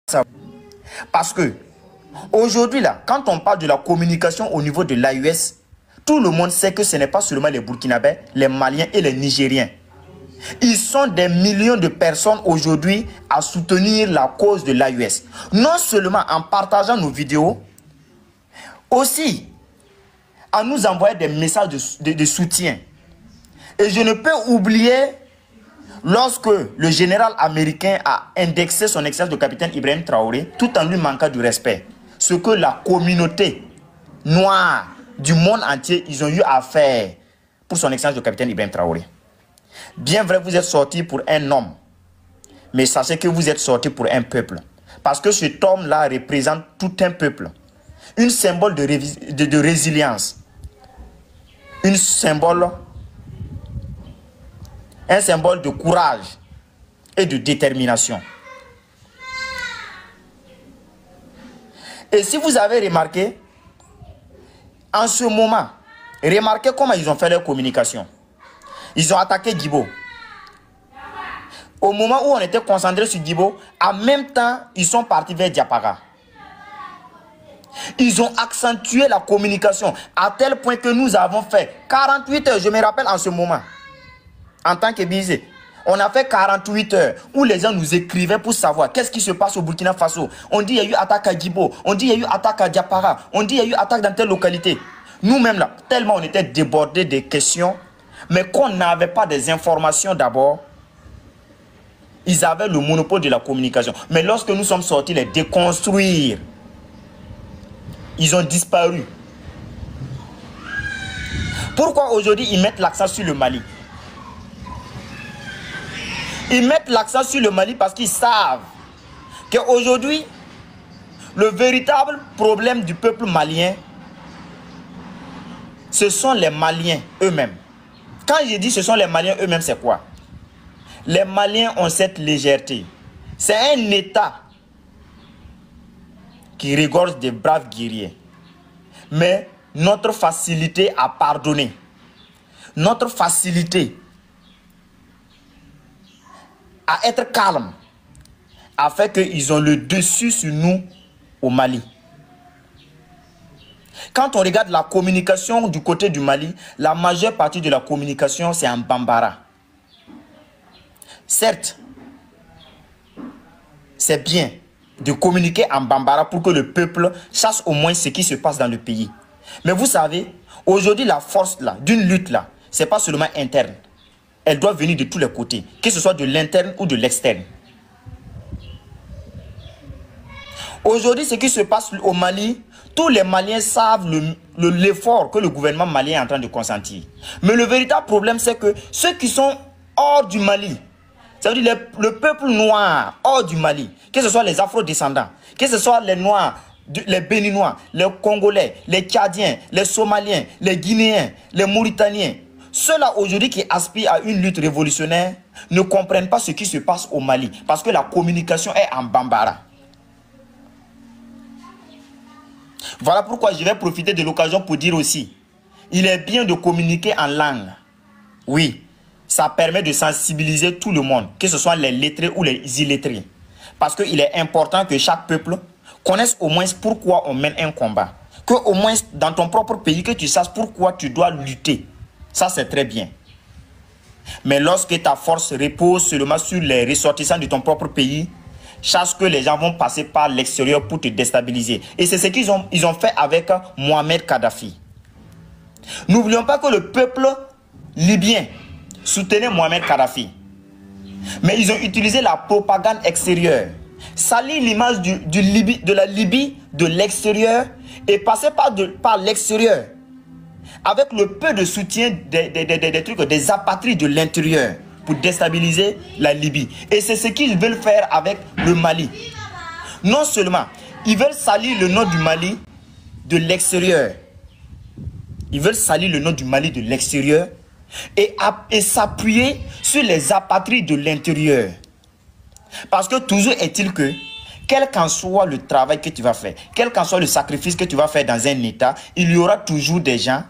ça. Parce que aujourd'hui, là, quand on parle de la communication au niveau de l'AES, tout le monde sait que ce n'est pas seulement les Burkinabés, les Maliens et les Nigériens. Ils sont des millions de personnes aujourd'hui à soutenir la cause de l'AES. Non seulement en partageant nos vidéos, aussi en nous envoyant des messages de soutien. Et je ne peux oublier lorsque le général américain a indexé son excellence de capitaine Ibrahim Traoré, tout en lui manquant du respect. Ce que la communauté noire du monde entier, ils ont eu à faire pour son excellence de capitaine Ibrahim Traoré. Bien vrai, vous êtes sorti pour un homme, mais sachez que vous êtes sorti pour un peuple. Parce que cet homme-là représente tout un peuple. Un symbole de résilience. Un symbole de courage et de détermination. Et si vous avez remarqué, en ce moment, remarquez comment ils ont fait leur communication. Ils ont attaqué Guibo. Au moment où on était concentré sur Guibo, en même temps, ils sont partis vers Diapara. Ils ont accentué la communication à tel point que nous avons fait 48 heures, je me rappelle en ce moment, en tant que Bizé. On a fait 48 heures où les gens nous écrivaient pour savoir qu'est-ce qui se passe au Burkina Faso. On dit qu'il y a eu attaque à Guibo, on dit qu'il y a eu attaque à Diapara, on dit qu'il y a eu attaque dans telle localité. Nous-mêmes là, tellement on était débordés des questions, mais qu'on n'avait pas des informations d'abord, ils avaient le monopole de la communication. Mais lorsque nous sommes sortis les déconstruire, ils ont disparu. Pourquoi aujourd'hui ils mettent l'accent sur le Mali? Ils mettent l'accent sur le Mali parce qu'ils savent qu'aujourd'hui, le véritable problème du peuple malien, ce sont les Maliens eux-mêmes. Quand je dis ce sont les Maliens eux-mêmes, c'est quoi? Les Maliens ont cette légèreté. C'est un État qui regorge des braves guerriers. Mais notre facilité à pardonner, notre facilité à être calme, a fait qu'ils ont le dessus sur nous au Mali. Quand on regarde la communication du côté du Mali, la majeure partie de la communication, c'est en Bambara. Certes, c'est bien de communiquer en Bambara pour que le peuple sache au moins ce qui se passe dans le pays. Mais vous savez, aujourd'hui, la force d'une lutte, ce n'est pas seulement interne. Elle doit venir de tous les côtés, que ce soit de l'interne ou de l'externe. Aujourd'hui, ce qui se passe au Mali, tous les Maliens savent l'effort que le gouvernement malien est en train de consentir. Mais le véritable problème, c'est que ceux qui sont hors du Mali, ça veut dire le peuple noir hors du Mali, que ce soit les Afro-descendants, que ce soit les Noirs, les Béninois, les Congolais, les Tchadiens, les Somaliens, les Guinéens, les Mauritaniens, ceux-là aujourd'hui qui aspirent à une lutte révolutionnaire ne comprennent pas ce qui se passe au Mali parce que la communication est en Bambara. Voilà pourquoi je vais profiter de l'occasion pour dire aussi, il est bien de communiquer en langue. Oui, ça permet de sensibiliser tout le monde, que ce soit les lettrés ou les illettrés. Parce qu'il est important que chaque peuple connaisse au moins pourquoi on mène un combat. Que au moins dans ton propre pays, que tu saches pourquoi tu dois lutter. Ça, c'est très bien. Mais lorsque ta force repose seulement sur les ressortissants de ton propre pays, sache que les gens vont passer par l'extérieur pour te déstabiliser. Et c'est ce qu'ils ont fait avec Mohamed Kadhafi. N'oublions pas que le peuple libyen soutenait Mohamed Kadhafi. Mais ils ont utilisé la propagande extérieure. Salir l'image de la Libye de l'extérieur et passer par l'extérieur. Avec le peu de soutien des apatrides de l'intérieur pour déstabiliser la Libye. Et c'est ce qu'ils veulent faire avec le Mali. Non seulement, ils veulent salir le nom du Mali de l'extérieur. Ils veulent salir le nom du Mali de l'extérieur et s'appuyer sur les apatrides de l'intérieur. Parce que toujours est-il que, quel qu'en soit le travail que tu vas faire, quel qu'en soit le sacrifice que tu vas faire dans un État, il y aura toujours des gens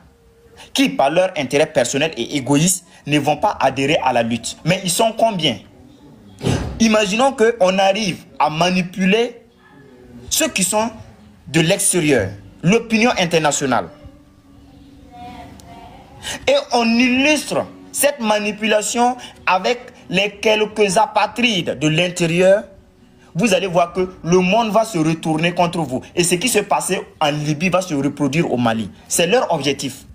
qui, par leur intérêt personnel et égoïste, ne vont pas adhérer à la lutte. Mais ils sont combien? Imaginons qu'on arrive à manipuler ceux qui sont de l'extérieur, l'opinion internationale. Et on illustre cette manipulation avec les quelques apatrides de l'intérieur. Vous allez voir que le monde va se retourner contre vous. Et ce qui se passait en Libye va se reproduire au Mali. C'est leur objectif.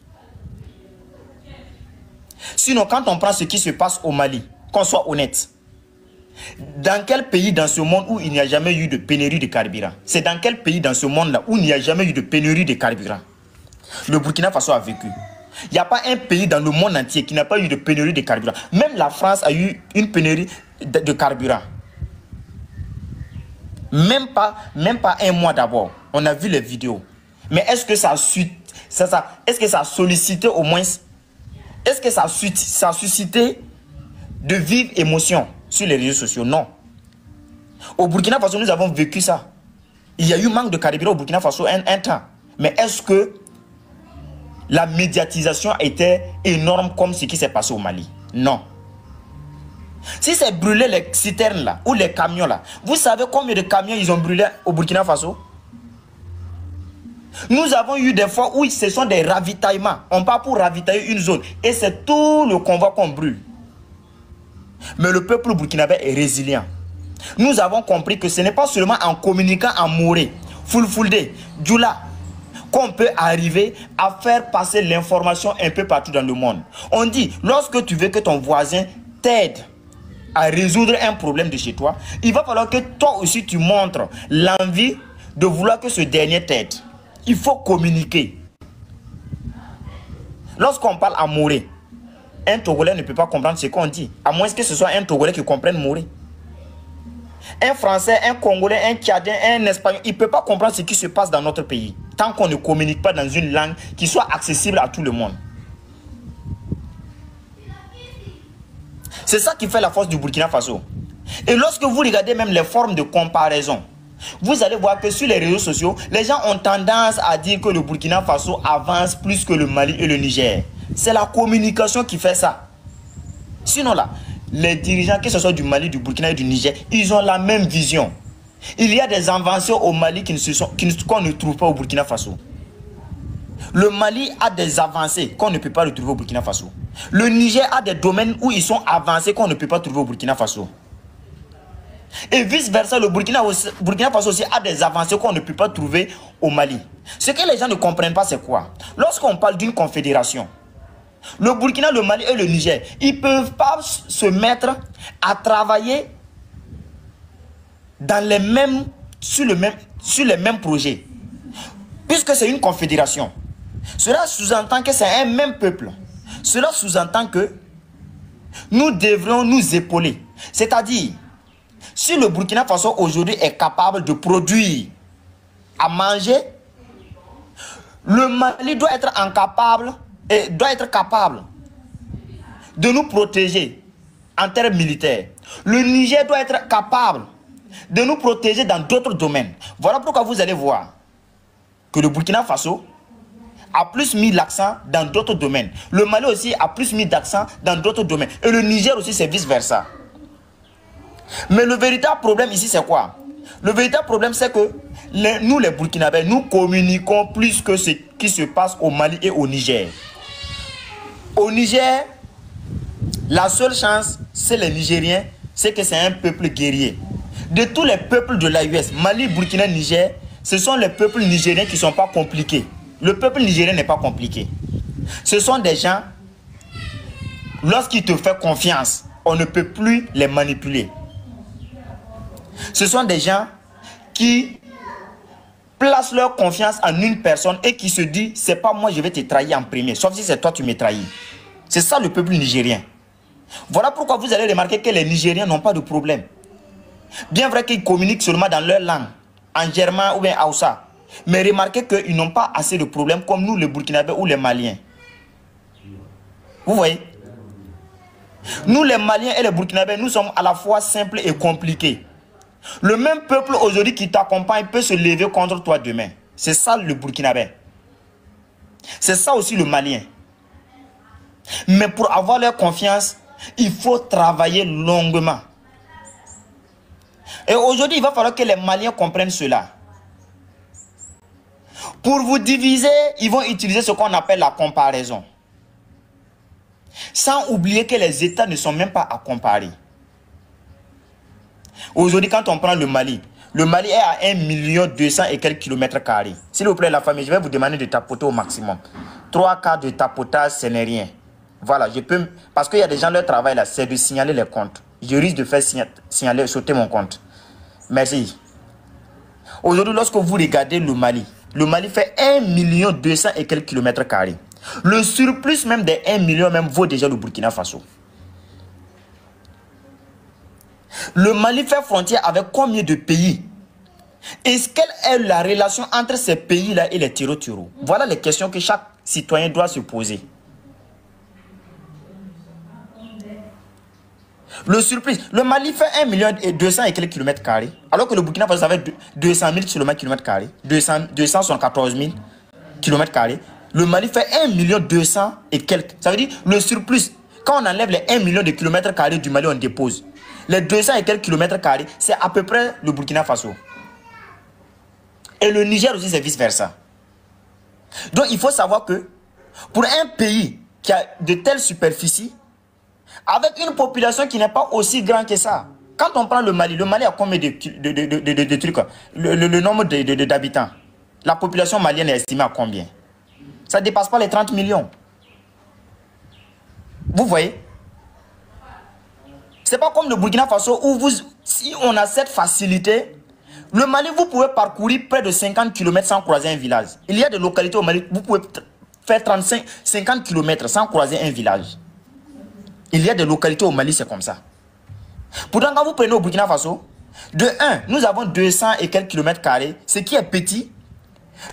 Sinon, quand on prend ce qui se passe au Mali, qu'on soit honnête, dans quel pays dans ce monde où il n'y a jamais eu de pénurie de carburant? C'est dans quel pays dans ce monde-là où il n'y a jamais eu de pénurie de carburant? Le Burkina Faso a vécu. Il n'y a pas un pays dans le monde entier qui n'a pas eu de pénurie de carburant. Même la France a eu une pénurie de carburant. Même pas un mois d'abord. On a vu les vidéos. Mais est-ce que ça a sollicité au moins? Est-ce que ça a suscité de vives émotions sur les réseaux sociaux? Non. Au Burkina Faso, nous avons vécu ça. Il y a eu manque de carburant au Burkina Faso un temps. Mais est-ce que la médiatisation était énorme comme ce qui s'est passé au Mali? Non. Si c'est brûlé les citernes là, ou les camions là, vous savez combien de camions ils ont brûlé au Burkina Faso? Nous avons eu des fois où ce sont des ravitaillements. On part pour ravitailler une zone. Et c'est tout le convoi qu'on brûle. Mais le peuple burkinabé est résilient. Nous avons compris que ce n'est pas seulement en communiquant en Moré, Fulfulde, Djoula, qu'on peut arriver à faire passer l'information un peu partout dans le monde. On dit, lorsque tu veux que ton voisin t'aide à résoudre un problème de chez toi, il va falloir que toi aussi tu montres l'envie de vouloir que ce dernier t'aide. Il faut communiquer. Lorsqu'on parle à Moré, un Togolais ne peut pas comprendre ce qu'on dit, à moins que ce soit un Togolais qui comprenne Moré. Un Français, un Congolais, un Tchadien, un Espagnol, il ne peut pas comprendre ce qui se passe dans notre pays, tant qu'on ne communique pas dans une langue qui soit accessible à tout le monde. C'est ça qui fait la force du Burkina Faso. Et lorsque vous regardez même les formes de comparaison, vous allez voir que sur les réseaux sociaux, les gens ont tendance à dire que le Burkina Faso avance plus que le Mali et le Niger. C'est la communication qui fait ça. Sinon là, les dirigeants, que ce soit du Mali, du Burkina et du Niger, ils ont la même vision. Il y a des inventions au Mali qu'on ne trouve pas au Burkina Faso. Le Mali a des avancées qu'on ne peut pas retrouver au Burkina Faso. Le Niger a des domaines où ils sont avancés qu'on ne peut pas trouver au Burkina Faso. Et vice-versa, le Burkina Faso aussi a des avancées qu'on ne peut pas trouver au Mali. Ce que les gens ne comprennent pas, c'est quoi? Lorsqu'on parle d'une confédération, le Burkina, le Mali et le Niger, ils ne peuvent pas se mettre à travailler dans sur les mêmes projets. Puisque c'est une confédération. Cela sous-entend que c'est un même peuple. Cela sous-entend que nous devrions nous épauler. C'est-à-dire, si le Burkina Faso aujourd'hui est capable de produire à manger, le Mali doit être capable de nous protéger en termes militaires. Le Niger doit être capable de nous protéger dans d'autres domaines. Voilà pourquoi vous allez voir que le Burkina Faso a plus mis l'accent dans d'autres domaines. Le Mali aussi a plus mis d'accent dans d'autres domaines. Et le Niger aussi, c'est vice-versa. Mais le véritable problème ici, c'est quoi? Le véritable problème, c'est que nous, les Burkinabés, nous communiquons plus que ce qui se passe au Mali et au Niger. Au Niger, la seule chance, c'est les Nigériens, c'est que c'est un peuple guerrier. De tous les peuples de l'AUS, Mali, Burkina, Niger, ce sont les peuples nigériens qui ne sont pas compliqués. Le peuple nigérien n'est pas compliqué. Ce sont des gens, lorsqu'ils te font confiance, on ne peut plus les manipuler. Ce sont des gens qui placent leur confiance en une personne et qui se disent, c'est pas moi, je vais te trahir en premier, sauf si c'est toi qui me trahis. C'est ça le peuple nigérien. Voilà pourquoi vous allez remarquer que les Nigériens n'ont pas de problème. Bien vrai qu'ils communiquent seulement dans leur langue, en germain ou bien Hausa. Mais remarquez qu'ils n'ont pas assez de problèmes comme nous, les Burkinabés ou les Maliens. Vous voyez? Nous, les Maliens et les Burkinabés, nous sommes à la fois simples et compliqués. Le même peuple aujourd'hui qui t'accompagne peut se lever contre toi demain. C'est ça le Burkinabé. C'est ça aussi le Malien. Mais pour avoir leur confiance, il faut travailler longuement. Et aujourd'hui, il va falloir que les Maliens comprennent cela. Pour vous diviser, ils vont utiliser ce qu'on appelle la comparaison. Sans oublier que les États ne sont même pas à comparer. Aujourd'hui, quand on prend le Mali est à 1 200 000 et quelques kilomètres carrés. S'il vous plaît, la famille, je vais vous demander de tapoter au maximum. 3 quarts de tapotage, ce n'est rien. Voilà, je peux... Parce qu'il y a des gens, leur travail là, c'est de signaler les comptes. Je risque de faire signaler, sauter mon compte. Merci. Aujourd'hui, lorsque vous regardez le Mali fait 1 200 000 et quelques kilomètres carrés. Le surplus même des 1 million même vaut déjà le Burkina Faso. Le Mali fait frontière avec combien de pays? Quelle est la relation entre ces pays-là et les Tiro-Tiro? Voilà les questions que chaque citoyen doit se poser. Le surplus, le Mali fait 1 200 000 et quelques kilomètres carrés, alors que le Burkina Faso avait 200 000 kilomètres carrés, 214 000 kilomètres carrés. Le Mali fait 1 200 000 et quelques. Ça veut dire le surplus, quand on enlève les 1 million de kilomètres carrés du Mali, on dépose. Les 200 et quelques kilomètres carrés, c'est à peu près le Burkina Faso. Et le Niger aussi, c'est vice-versa. Donc, il faut savoir que pour un pays qui a de telles superficies, avec une population qui n'est pas aussi grande que ça, quand on prend le Mali a combien de trucs? Le nombre d'habitants. La population malienne est estimée à combien? Ça ne dépasse pas les 30 millions. Vous voyez? C'est pas comme le Burkina Faso où si on a cette facilité, le Mali, vous pouvez parcourir près de 50 km sans croiser un village. Il y a des localités au Mali, vous pouvez faire 50 km sans croiser un village. Il y a des localités au Mali, c'est comme ça. Pourtant, quand vous prenez au Burkina Faso, de 1, nous avons 200 et quelques kilomètres carrés, ce qui est petit,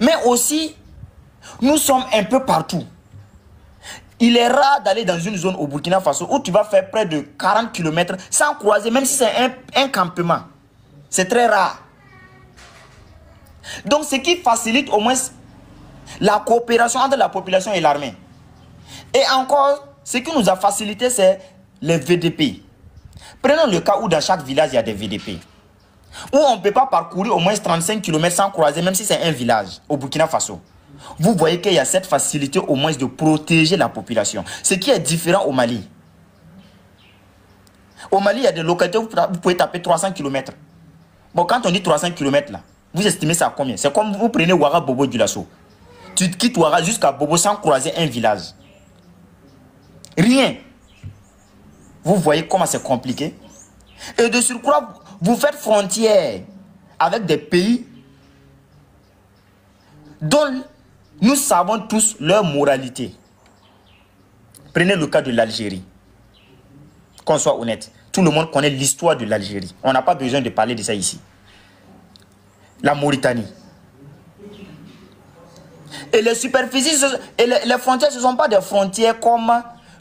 mais aussi, nous sommes un peu partout. Il est rare d'aller dans une zone au Burkina Faso où tu vas faire près de 40 km sans croiser, même si c'est un campement. C'est très rare. Donc, ce qui facilite au moins la coopération entre la population et l'armée. Et encore, ce qui nous a facilité, c'est les VDP. Prenons le cas où dans chaque village, il y a des VDP. Où on ne peut pas parcourir au moins 35 km sans croiser, même si c'est un village au Burkina Faso. Vous voyez qu'il y a cette facilité au moins de protéger la population. Ce qui est différent au Mali. Au Mali, il y a des localités où vous pouvez taper 300 km. Bon, quand on dit 300 km là, vous estimez ça à combien? C'est comme vous prenez Ouara Bobo du Lasso. Tu quittes Ouara jusqu'à Bobo sans croiser un village. Rien. Vous voyez comment c'est compliqué. Et de surcroît, vous faites frontière avec des pays dont nous savons tous leur moralité. Prenez le cas de l'Algérie. Qu'on soit honnête, tout le monde connaît l'histoire de l'Algérie. On n'a pas besoin de parler de ça ici. La Mauritanie. Et les superficies, et les frontières, ce ne sont pas des frontières comme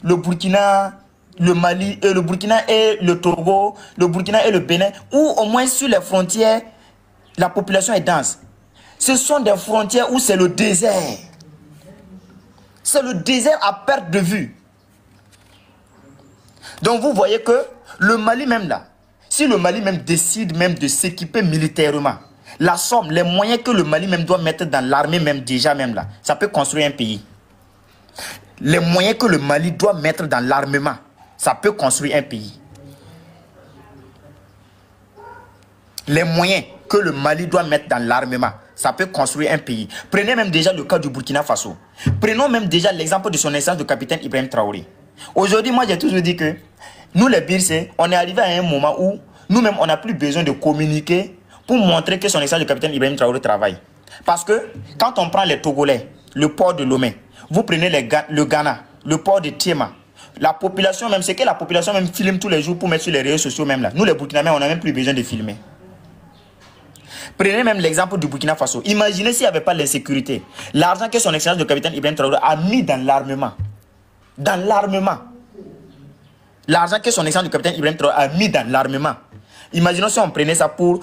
le Burkina, le Mali, et le Burkina et le Togo, le Burkina et le Bénin, où au moins sur les frontières, la population est dense. Ce sont des frontières où c'est le désert. C'est le désert à perte de vue. Donc vous voyez que le Mali même là, si le Mali même décide même de s'équiper militairement, la somme, les moyens que le Mali même doit mettre dans l'armée même déjà même là, ça peut construire un pays. Les moyens que le Mali doit mettre dans l'armement, ça peut construire un pays. Les moyens que le Mali doit mettre dans l'armement, ça peut construire un pays. Prenez même déjà le cas du Burkina Faso. Prenons même déjà l'exemple de son essence de capitaine Ibrahim Traoré. Aujourd'hui, moi j'ai toujours dit que nous les Bircés, on est arrivé à un moment où nous-mêmes on n'a plus besoin de communiquer pour montrer que son essence de capitaine Ibrahim Traoré travaille. Parce que quand on prend les Togolais, le port de Lomé, vous prenez le Ghana, le port de Thiéma, la population même, c'est que la population même filme tous les jours pour mettre sur les réseaux sociaux même là. Nous les Burkinabés, on n'a même plus besoin de filmer. Prenez même l'exemple du Burkina Faso. Imaginez s'il n'y avait pas l'insécurité. L'argent que son excellence de capitaine Ibrahim Traoré a mis dans l'armement. Dans l'armement. L'argent que son excellence de capitaine Ibrahim Traoré a mis dans l'armement. Imaginons si on prenait ça pour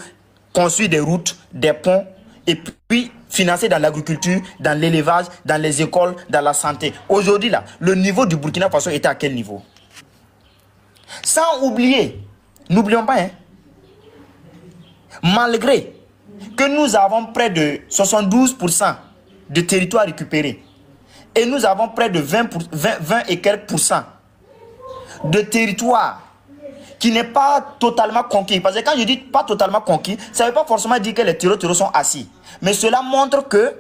construire des routes, des ponts, et puis financer dans l'agriculture, dans l'élevage, dans les écoles, dans la santé. Aujourd'hui là, le niveau du Burkina Faso était à quel niveau? Sans oublier, n'oublions pas, hein, malgré que nous avons près de 72% de territoire récupéré. Et nous avons près de 20 et quelques pourcents de territoire qui n'est pas totalement conquis. Parce que quand je dis pas totalement conquis, ça ne veut pas forcément dire que les terreaux sont assis. Mais cela montre que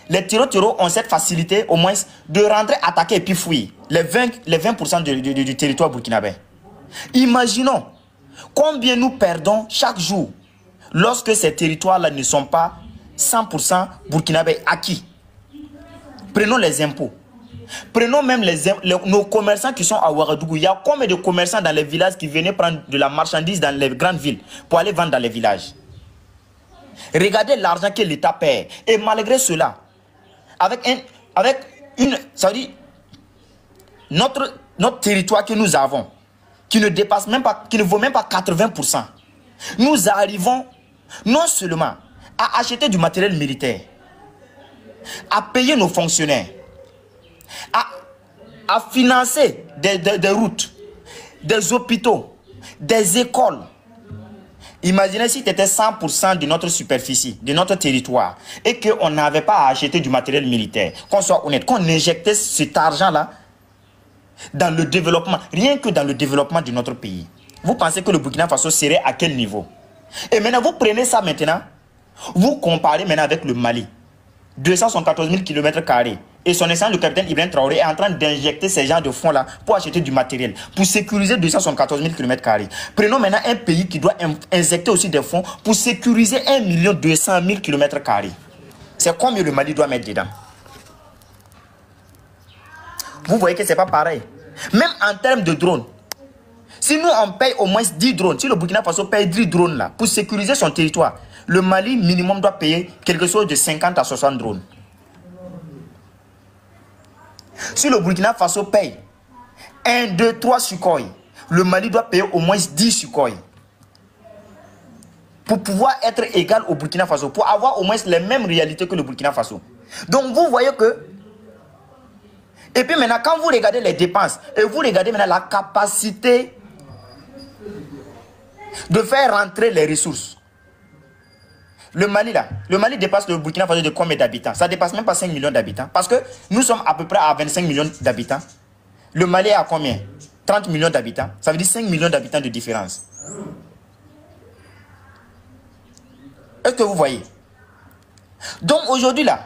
les terreaux ont cette facilité au moins de rentrer, attaquer et puis fuir. Les 20% du territoire burkinabé. Imaginons combien nous perdons chaque jour lorsque ces territoires-là ne sont pas 100% burkinabé acquis. Prenons les impôts. Prenons même nos commerçants qui sont à Ouagadougou. Il y a combien de commerçants dans les villages qui venaient prendre de la marchandise dans les grandes villes pour aller vendre dans les villages. Regardez l'argent que l'État perd. Et malgré cela, ça veut dire, notre territoire que nous avons, qui ne dépasse même pas, qui ne vaut même pas 80%, nous arrivons non seulement à acheter du matériel militaire, à payer nos fonctionnaires, à financer des routes, des hôpitaux, des écoles. Imaginez si tu étais 100% de notre superficie, de notre territoire, et qu'on n'avait pas à acheter du matériel militaire, qu'on soit honnête, qu'on injectait cet argent-là dans le développement, rien que dans le développement de notre pays. Vous pensez que le Burkina Faso serait à quel niveau? Et maintenant, vous prenez ça maintenant, vous comparez maintenant avec le Mali. 214 000 km². Et son excellence, le capitaine Ibrahim Traoré, est en train d'injecter ces genres de fonds-là pour acheter du matériel, pour sécuriser 214 000 km². Prenons maintenant un pays qui doit injecter aussi des fonds pour sécuriser 1 200 000 km². C'est combien le Mali doit mettre dedans? Vous voyez que ce n'est pas pareil. Même en termes de drones, si nous on paye au moins 10 drones, si le Burkina Faso paye 10 drones là, pour sécuriser son territoire, le Mali minimum doit payer quelque chose de 50 à 60 drones. Si le Burkina Faso paye 1, 2, 3 Sukhoi, le Mali doit payer au moins 10 Sukhoi. Pour pouvoir être égal au Burkina Faso, pour avoir au moins les mêmes réalités que le Burkina Faso. Donc vous voyez que... Et puis maintenant, quand vous regardez les dépenses, et vous regardez maintenant la capacité de faire rentrer les ressources. Le Mali là, le Mali dépasse le Burkina Faso de combien d'habitants? Ça dépasse même pas 5 millions d'habitants. Parce que nous sommes à peu près à 25 millions d'habitants. Le Mali est à combien? 30 millions d'habitants. Ça veut dire 5 millions d'habitants de différence. Est-ce que vous voyez? Donc aujourd'hui là,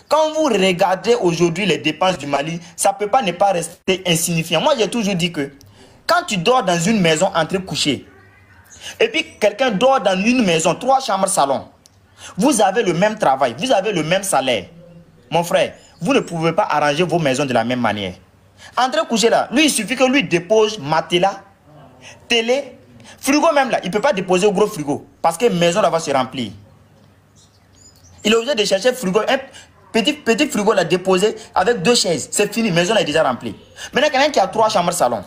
quand vous regardez aujourd'hui les dépenses du Mali, ça ne peut pas ne pas rester insignifiant. Moi j'ai toujours dit que quand tu dors dans une maison entre couchés, et puis quelqu'un dort dans une maison, 3 chambres salon, vous avez le même travail, vous avez le même salaire. Mon frère, vous ne pouvez pas arranger vos maisons de la même manière. Entre coucher là, lui il suffit que lui dépose matelas, télé, frigo même là, il ne peut pas déposer au gros frigo parce que la maison là va se remplir. Il est obligé de chercher frigo, un petit frigo là déposé avec 2 chaises, c'est fini, la maison là est déjà remplie. Maintenant quelqu'un qui a 3 chambres salon,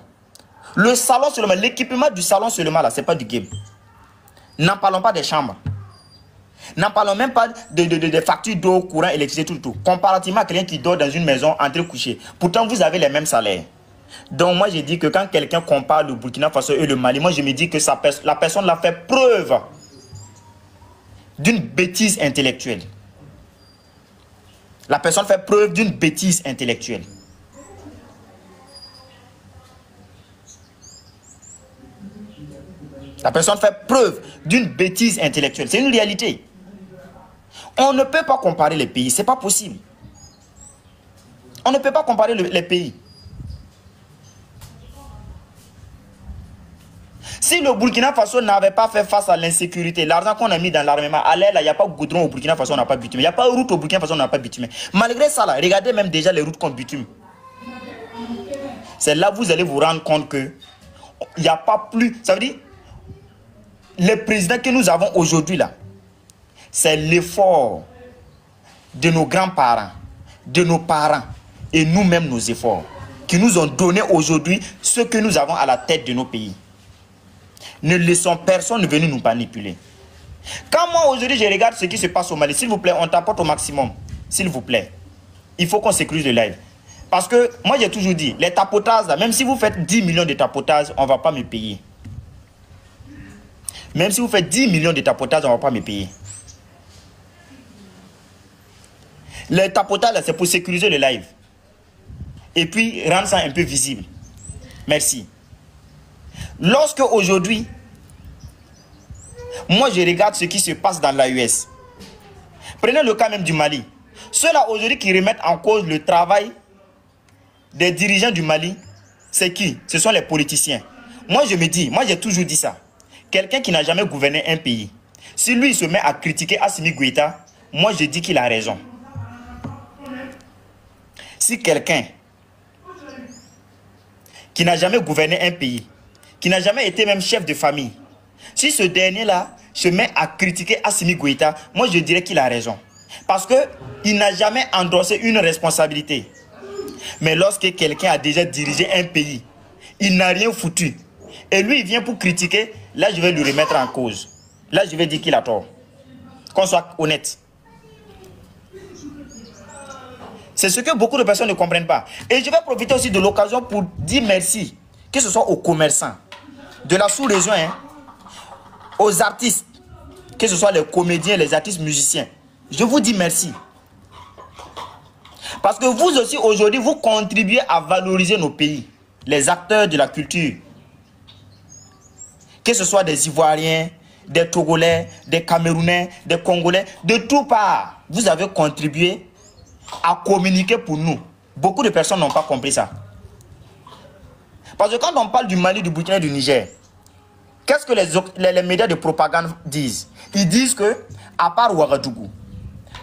le salon seulement, l'équipement du salon seulement là, c'est pas du game. N'en parlons pas des chambres. N'en parlons même pas de factures d'eau, courant, électricité, tout. Comparativement à quelqu'un qui dort dans une maison entre couchés. Pourtant, vous avez les mêmes salaires. Donc, moi, j'ai dit que quand quelqu'un compare le Burkina Faso et le Mali, moi, je me dis que la personne a fait preuve d'une bêtise intellectuelle. La personne fait preuve d'une bêtise intellectuelle. La personne fait preuve d'une bêtise intellectuelle. C'est une réalité. On ne peut pas comparer les pays. Ce n'est pas possible. On ne peut pas comparer les pays. Si le Burkina Faso n'avait pas fait face à l'insécurité, l'argent qu'on a mis dans l'armement, allez là, il n'y a pas de goudron au Burkina Faso, on n'a pas bitumé. Il n'y a pas de route au Burkina Faso, on n'a pas bitumé. Malgré ça, là, regardez même déjà les routes qu'on bitume. C'est là que vous allez vous rendre compte que il n'y a pas plus. Ça veut dire, les présidents que nous avons aujourd'hui là, c'est l'effort de nos grands-parents, de nos parents et nous-mêmes nos efforts qui nous ont donné aujourd'hui ce que nous avons à la tête de nos pays. Ne laissons personne venir nous manipuler. Quand moi aujourd'hui je regarde ce qui se passe au Mali, s'il vous plaît, on t'apporte au maximum. S'il vous plaît. Il faut qu'on sécurise le live. Parce que moi j'ai toujours dit, les tapotages là, même si vous faites 10 millions de tapotages, on ne va pas me payer. Même si vous faites 10 millions de tapotages, on ne va pas me payer. Les tapotages, c'est pour sécuriser le live. Et puis, rendre ça un peu visible. Merci. Lorsque aujourd'hui, moi je regarde ce qui se passe dans l'AES. Prenez le cas même du Mali. Ceux-là aujourd'hui qui remettent en cause le travail des dirigeants du Mali, c'est qui? Ce sont les politiciens. Moi je me dis, moi j'ai toujours dit ça. Quelqu'un qui n'a jamais gouverné un pays, si lui il se met à critiquer Assimi Goïta, moi je dis qu'il a raison. Si quelqu'un qui n'a jamais gouverné un pays, qui n'a jamais été même chef de famille, si ce dernier-là se met à critiquer Assimi Goïta, moi je dirais qu'il a raison. Parce qu'il n'a jamais endossé une responsabilité. Mais lorsque quelqu'un a déjà dirigé un pays, il n'a rien foutu, et lui il vient pour critiquer, là je vais lui remettre en cause. Là je vais dire qu'il a tort. Qu'on soit honnête. C'est ce que beaucoup de personnes ne comprennent pas. Et je vais profiter aussi de l'occasion pour dire merci, que ce soit aux commerçants de la sous-région, hein, aux artistes, que ce soit les comédiens, les artistes musiciens. Je vous dis merci. Parce que vous aussi aujourd'hui, vous contribuez à valoriser nos pays, les acteurs de la culture. Que ce soit des Ivoiriens, des Togolais, des Camerounais, des Congolais, de tout part, vous avez contribué à communiquer pour nous. Beaucoup de personnes n'ont pas compris ça. Parce que quand on parle du Mali, du Burkina et du Niger, qu'est-ce que les médias de propagande disent? Ils disent que, à part Ouagadougou,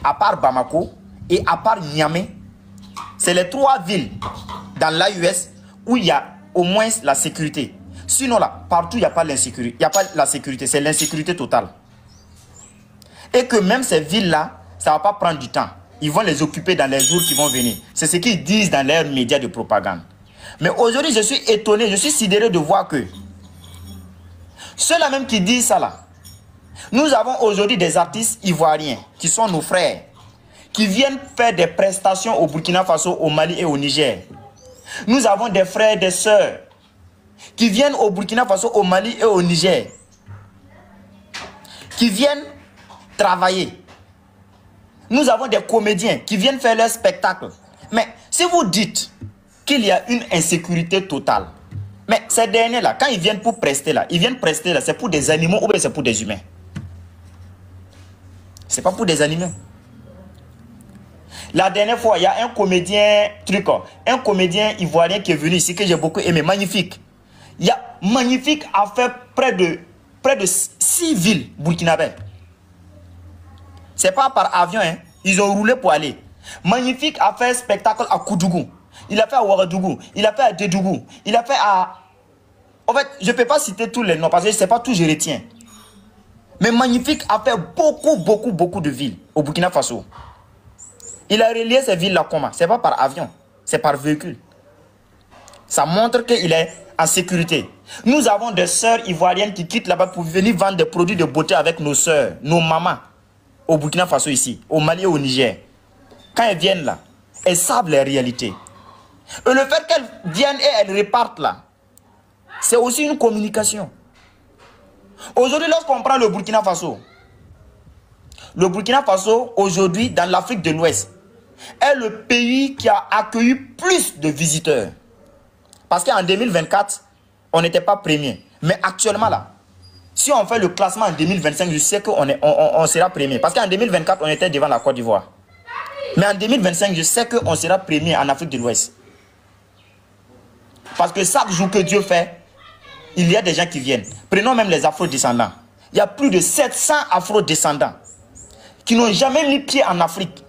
à part Bamako et à part Niamey, c'est les 3 villes dans l'AES où il y a au moins la sécurité. Sinon là, partout il n'y a pas l'insécurité. Il n'y a pas la sécurité, c'est l'insécurité totale. Et que même ces villes-là, ça ne va pas prendre du temps. Ils vont les occuper dans les jours qui vont venir. C'est ce qu'ils disent dans leurs médias de propagande. Mais aujourd'hui, je suis étonné, je suis sidéré de voir que ceux-là même qui disent ça là, nous avons aujourd'hui des artistes ivoiriens qui sont nos frères, qui viennent faire des prestations au Burkina Faso, au Mali et au Niger. Nous avons des frères, des sœurs qui viennent au Burkina Faso, au Mali et au Niger, qui viennent travailler. Nous avons des comédiens qui viennent faire leur spectacle. Mais si vous dites qu'il y a une insécurité totale, mais ces derniers-là, quand ils viennent pour prester là, c'est pour des animaux ou bien c'est pour des humains? C'est pas pour des animaux. La dernière fois, il y a un comédien ivoirien qui est venu ici, que j'ai beaucoup aimé, magnifique. Il y a magnifique a fait près de 6 villes burkinabè. C'est pas par avion, hein. Ils ont roulé pour aller. Magnifique a fait spectacle à Koudougou. Il a fait à Ouagadougou. Il a fait à Dédougou. Il a fait à... En fait, je ne peux pas citer tous les noms parce que je ne sais pas tout, je retiens. Mais Magnifique a fait beaucoup de villes au Burkina Faso. Il a relié ces villes-là comment? Ce n'est pas par avion, c'est par véhicule. Ça montre qu'il est en sécurité. Nous avons des sœurs ivoiriennes qui quittent là-bas pour venir vendre des produits de beauté avec nos sœurs, nos mamans, au Burkina Faso ici, au Mali et au Niger. Quand elles viennent là, elles savent les réalités. Et le fait qu'elles viennent et elles repartent là, c'est aussi une communication. Aujourd'hui, lorsqu'on prend le Burkina Faso aujourd'hui, dans l'Afrique de l'Ouest, est le pays qui a accueilli plus de visiteurs. Parce qu'en 2024, on n'était pas premier. Mais actuellement là, si on fait le classement en 2025, je sais qu'on sera premier. Parce qu'en 2024, on était devant la Côte d'Ivoire. Mais en 2025, je sais qu'on sera premier en Afrique de l'Ouest. Parce que chaque jour que Dieu fait, il y a des gens qui viennent. Prenons même les afro-descendants. Il y a plus de 700 afro-descendants qui n'ont jamais mis pied en Afrique,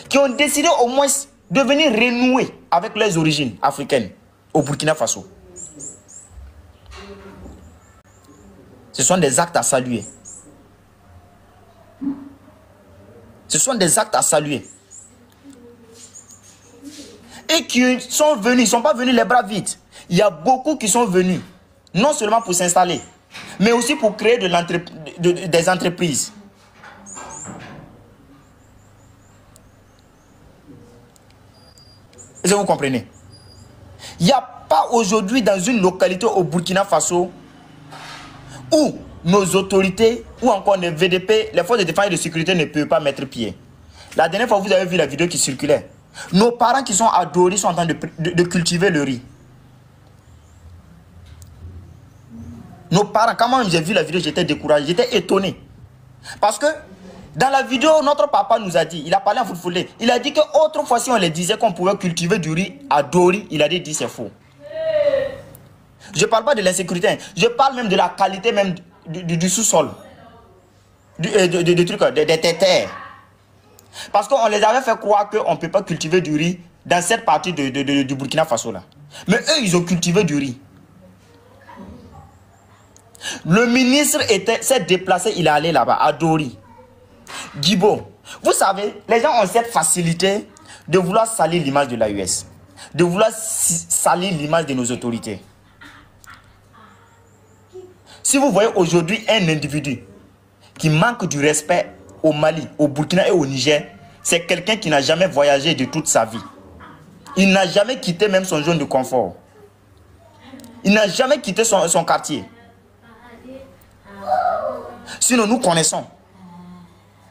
qui ont décidé au moins de venir renouer avec leurs origines africaines au Burkina Faso. Ce sont des actes à saluer. Ce sont des actes à saluer. Et qui sont venus, ils ne sont pas venus les bras vides. Il y a beaucoup qui sont venus, non seulement pour s'installer, mais aussi pour créer des entreprises. Est-ce que vous comprenez? Il n'y a pas aujourd'hui dans une localité au Burkina Faso où nos autorités ou encore les VDP, les forces de défense et de sécurité ne peuvent pas mettre pied. La dernière fois, vous avez vu la vidéo qui circulait. Nos parents qui sont à Dori sont en train de cultiver le riz. Nos parents, quand moi j'ai vu la vidéo, j'étais découragé, j'étais étonné. Parce que dans la vidéo, notre papa nous a dit, il a parlé en fulfulde, il a dit qu'autrefois, si on les disait qu'on pouvait cultiver du riz à Dori, il a dit c'est faux. Je ne parle pas de l'insécurité, je parle même de la qualité même du sous-sol, des trucs, des terres. Parce qu'on les avait fait croire qu'on ne peut pas cultiver du riz dans cette partie du Burkina Faso là. Mais eux, ils ont cultivé du riz. Le ministre s'est déplacé, il est allé là-bas, à Dori. Guibo, vous savez, les gens ont cette facilité de vouloir salir l'image de l'AUS, de vouloir salir l'image de nos autorités. Si vous voyez aujourd'hui un individu qui manque du respect au Mali, au Burkina et au Niger, c'est quelqu'un qui n'a jamais voyagé de toute sa vie. Il n'a jamais quitté même son zone de confort. Il n'a jamais quitté son quartier. Sinon, nous connaissons.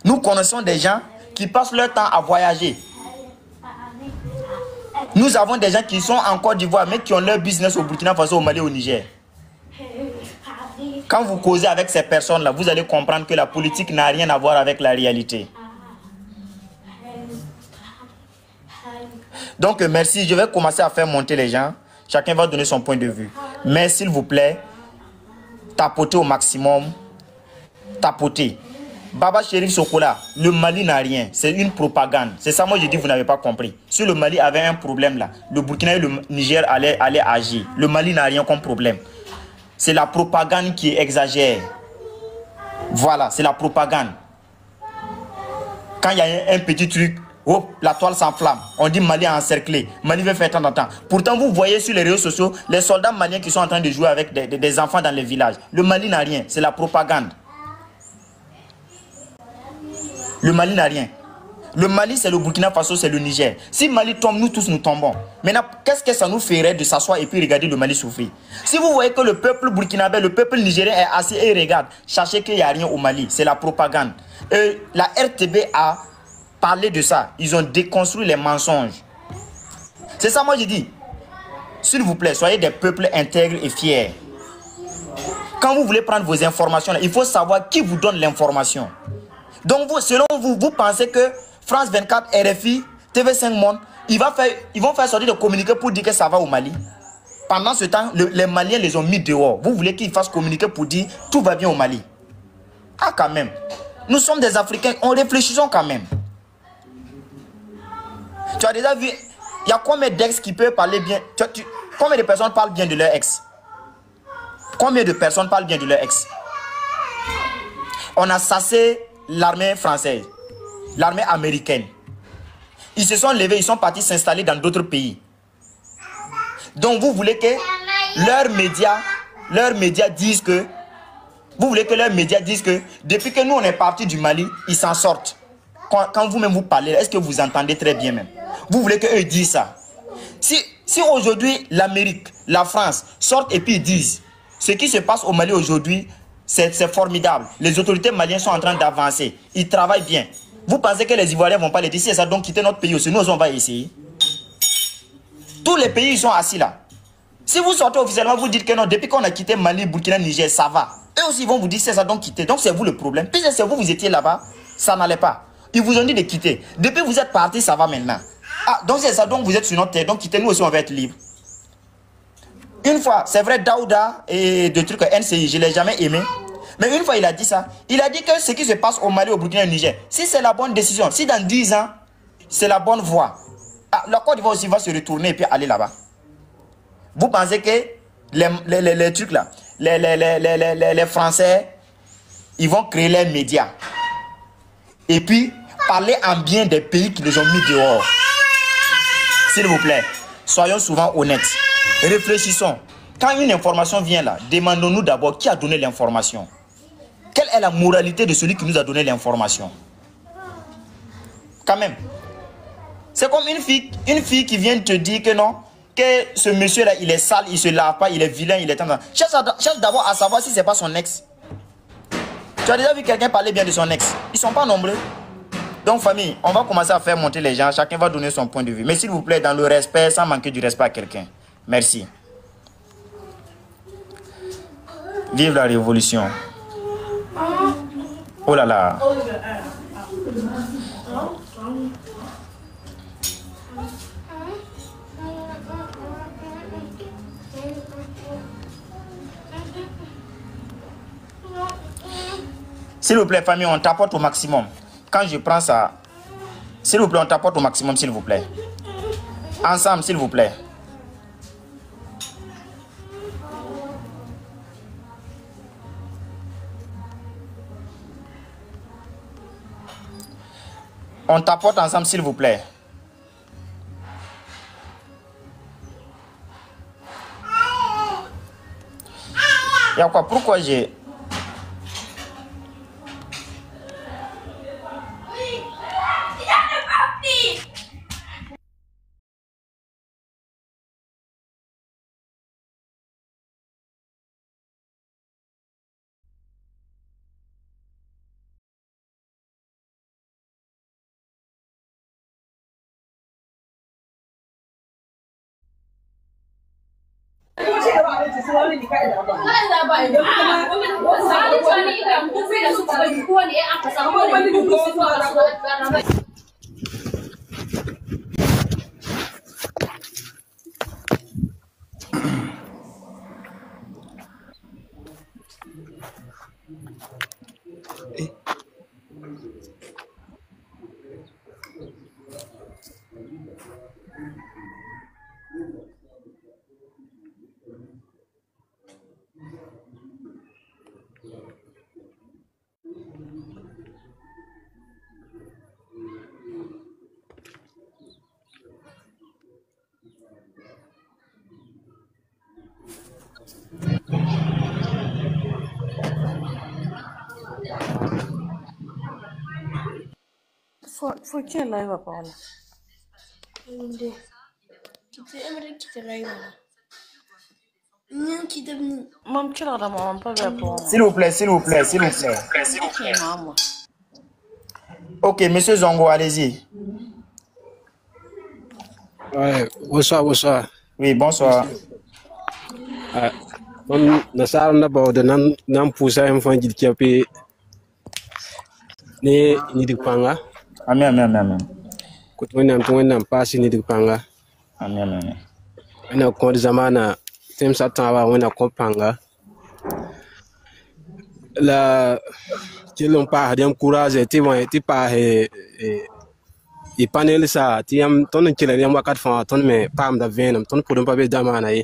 Nous connaissons des gens qui passent leur temps à voyager. Nous avons des gens qui sont en Côte d'Ivoire, mais qui ont leur business au Burkina Faso, au Mali, au Niger. Quand vous causez avec ces personnes-là, vous allez comprendre que la politique n'a rien à voir avec la réalité. Donc, merci. Je vais commencer à faire monter les gens. Chacun va donner son point de vue. Mais s'il vous plaît, tapotez au maximum. Tapotez. Baba Chérif Sokola, le Mali n'a rien. C'est une propagande. C'est ça, moi, je dis, vous n'avez pas compris. Si le Mali avait un problème là, le Burkina et le Niger allaient agir. Le Mali n'a rien comme problème. C'est la propagande qui exagère. Voilà, c'est la propagande. Quand il y a un petit truc, oh, la toile s'enflamme. On dit Mali a encerclé. Mali veut faire tant de temps. Pourtant, vous voyez sur les réseaux sociaux, les soldats maliens qui sont en train de jouer avec des enfants dans les villages. Le Mali n'a rien. C'est la propagande. Le Mali n'a rien. Le Mali, c'est le Burkina Faso, c'est le Niger. Si Mali tombe, nous tous nous tombons. Maintenant, qu'est-ce que ça nous ferait de s'asseoir et puis regarder le Mali souffrir? Si vous voyez que le peuple burkinabé, le peuple nigérien est assis et regarde, sachez qu'il n'y a rien au Mali. C'est la propagande. Et la RTB a parlé de ça. Ils ont déconstruit les mensonges. C'est ça, moi, je dis. S'il vous plaît, soyez des peuples intègres et fiers. Quand vous voulez prendre vos informations, il faut savoir qui vous donne l'information. Donc, selon vous, vous pensez que France 24, RFI, TV5 Monde, ils vont faire sortir des communiqués pour dire que ça va au Mali. Pendant ce temps, les Maliens les ont mis dehors. Vous voulez qu'ils fassent communiquer pour dire tout va bien au Mali. Ah, quand même. Nous sommes des Africains, on réfléchissons quand même. Tu as déjà vu, il y a combien d'ex qui peuvent parler bien? Combien de personnes parlent bien de leur ex? Combien de personnes parlent bien de leur ex? On a sassé l'armée française, l'armée américaine. Ils se sont levés, ils sont partis s'installer dans d'autres pays. Donc vous voulez que leurs médias disent que, depuis que nous on est parti du Mali, ils s'en sortent. Quand vous-même vous parlez, est-ce que vous entendez très bien même? Vous voulez qu'eux disent ça? Si aujourd'hui l'Amérique, la France sortent et puis ils disent ce qui se passe au Mali aujourd'hui, c'est formidable. Les autorités maliennes sont en train d'avancer. Ils travaillent bien. Vous pensez que les Ivoiriens ne vont pas les dire? Si ça donc quitter notre pays aussi, nous on va essayer. Tous les pays ils sont assis là. Si vous sortez officiellement, vous dites que non, depuis qu'on a quitté Mali, Burkina, Niger, ça va. Eux aussi vont vous dire c'est ça donc quitter. Donc c'est vous le problème. Puis c'est vous étiez là-bas, ça n'allait pas. Ils vous ont dit de quitter. Depuis vous êtes parti, ça va maintenant. Ah, donc c'est ça, donc vous êtes sur notre terre. Donc quittez, nous aussi on va être libres. Une fois, c'est vrai, Daouda et de trucs NCI, je ne l'ai jamais aimé. Mais une fois, il a dit ça. Il a dit que ce qui se passe au Mali, au Burkina et au Niger, si c'est la bonne décision, si dans 10 ans, c'est la bonne voie, la Côte d'Ivoire aussi va se retourner et puis aller là-bas. Vous pensez que les trucs là, les Français, ils vont créer les médias. Et puis, parler en bien des pays qui les ont mis dehors. S'il vous plaît, soyons souvent honnêtes. Réfléchissons. Quand une information vient là, demandons-nous d'abord qui a donné l'information. Quelle est la moralité de celui qui nous a donné l'information? Quand même. C'est comme une fille qui vient te dire que non, que ce monsieur-là, il est sale, il ne se lave pas, il est vilain, il est tendance. Cherche d'abord à savoir si ce n'est pas son ex. Tu as déjà vu quelqu'un parler bien de son ex? Ils ne sont pas nombreux. Donc, famille, on va commencer à faire monter les gens. Chacun va donner son point de vue. Mais s'il vous plaît, dans le respect, sans manquer du respect à quelqu'un. Merci. Vive la révolution. Oh là là. S'il vous plaît, famille, on tapote au maximum. Quand je prends ça, s'il vous plaît, on tapote au maximum, s'il vous plaît. Ensemble, s'il vous plaît. On tapote ensemble, s'il vous plaît. Il y a quoi? Pourquoi j'ai... Faut qu'il live à parler. S'il vous plaît, s'il vous plaît, s'il vous plaît. Ok, monsieur Zongo, allez-y. Ouais, bonsoir. Oui, bonsoir. On nasara na ba de nan pusa en fon jid kiapi ni di panga. Amen, amen, amen. Ko to nam pasi ni di panga. Amen, amen. Ina ko zamana tem satava wona ko panga. La tilon pa dem courage ti bon ti pa e panel sa ti am ton kila dem wakat fa ton me pam da venam ton podon pa be damana yi.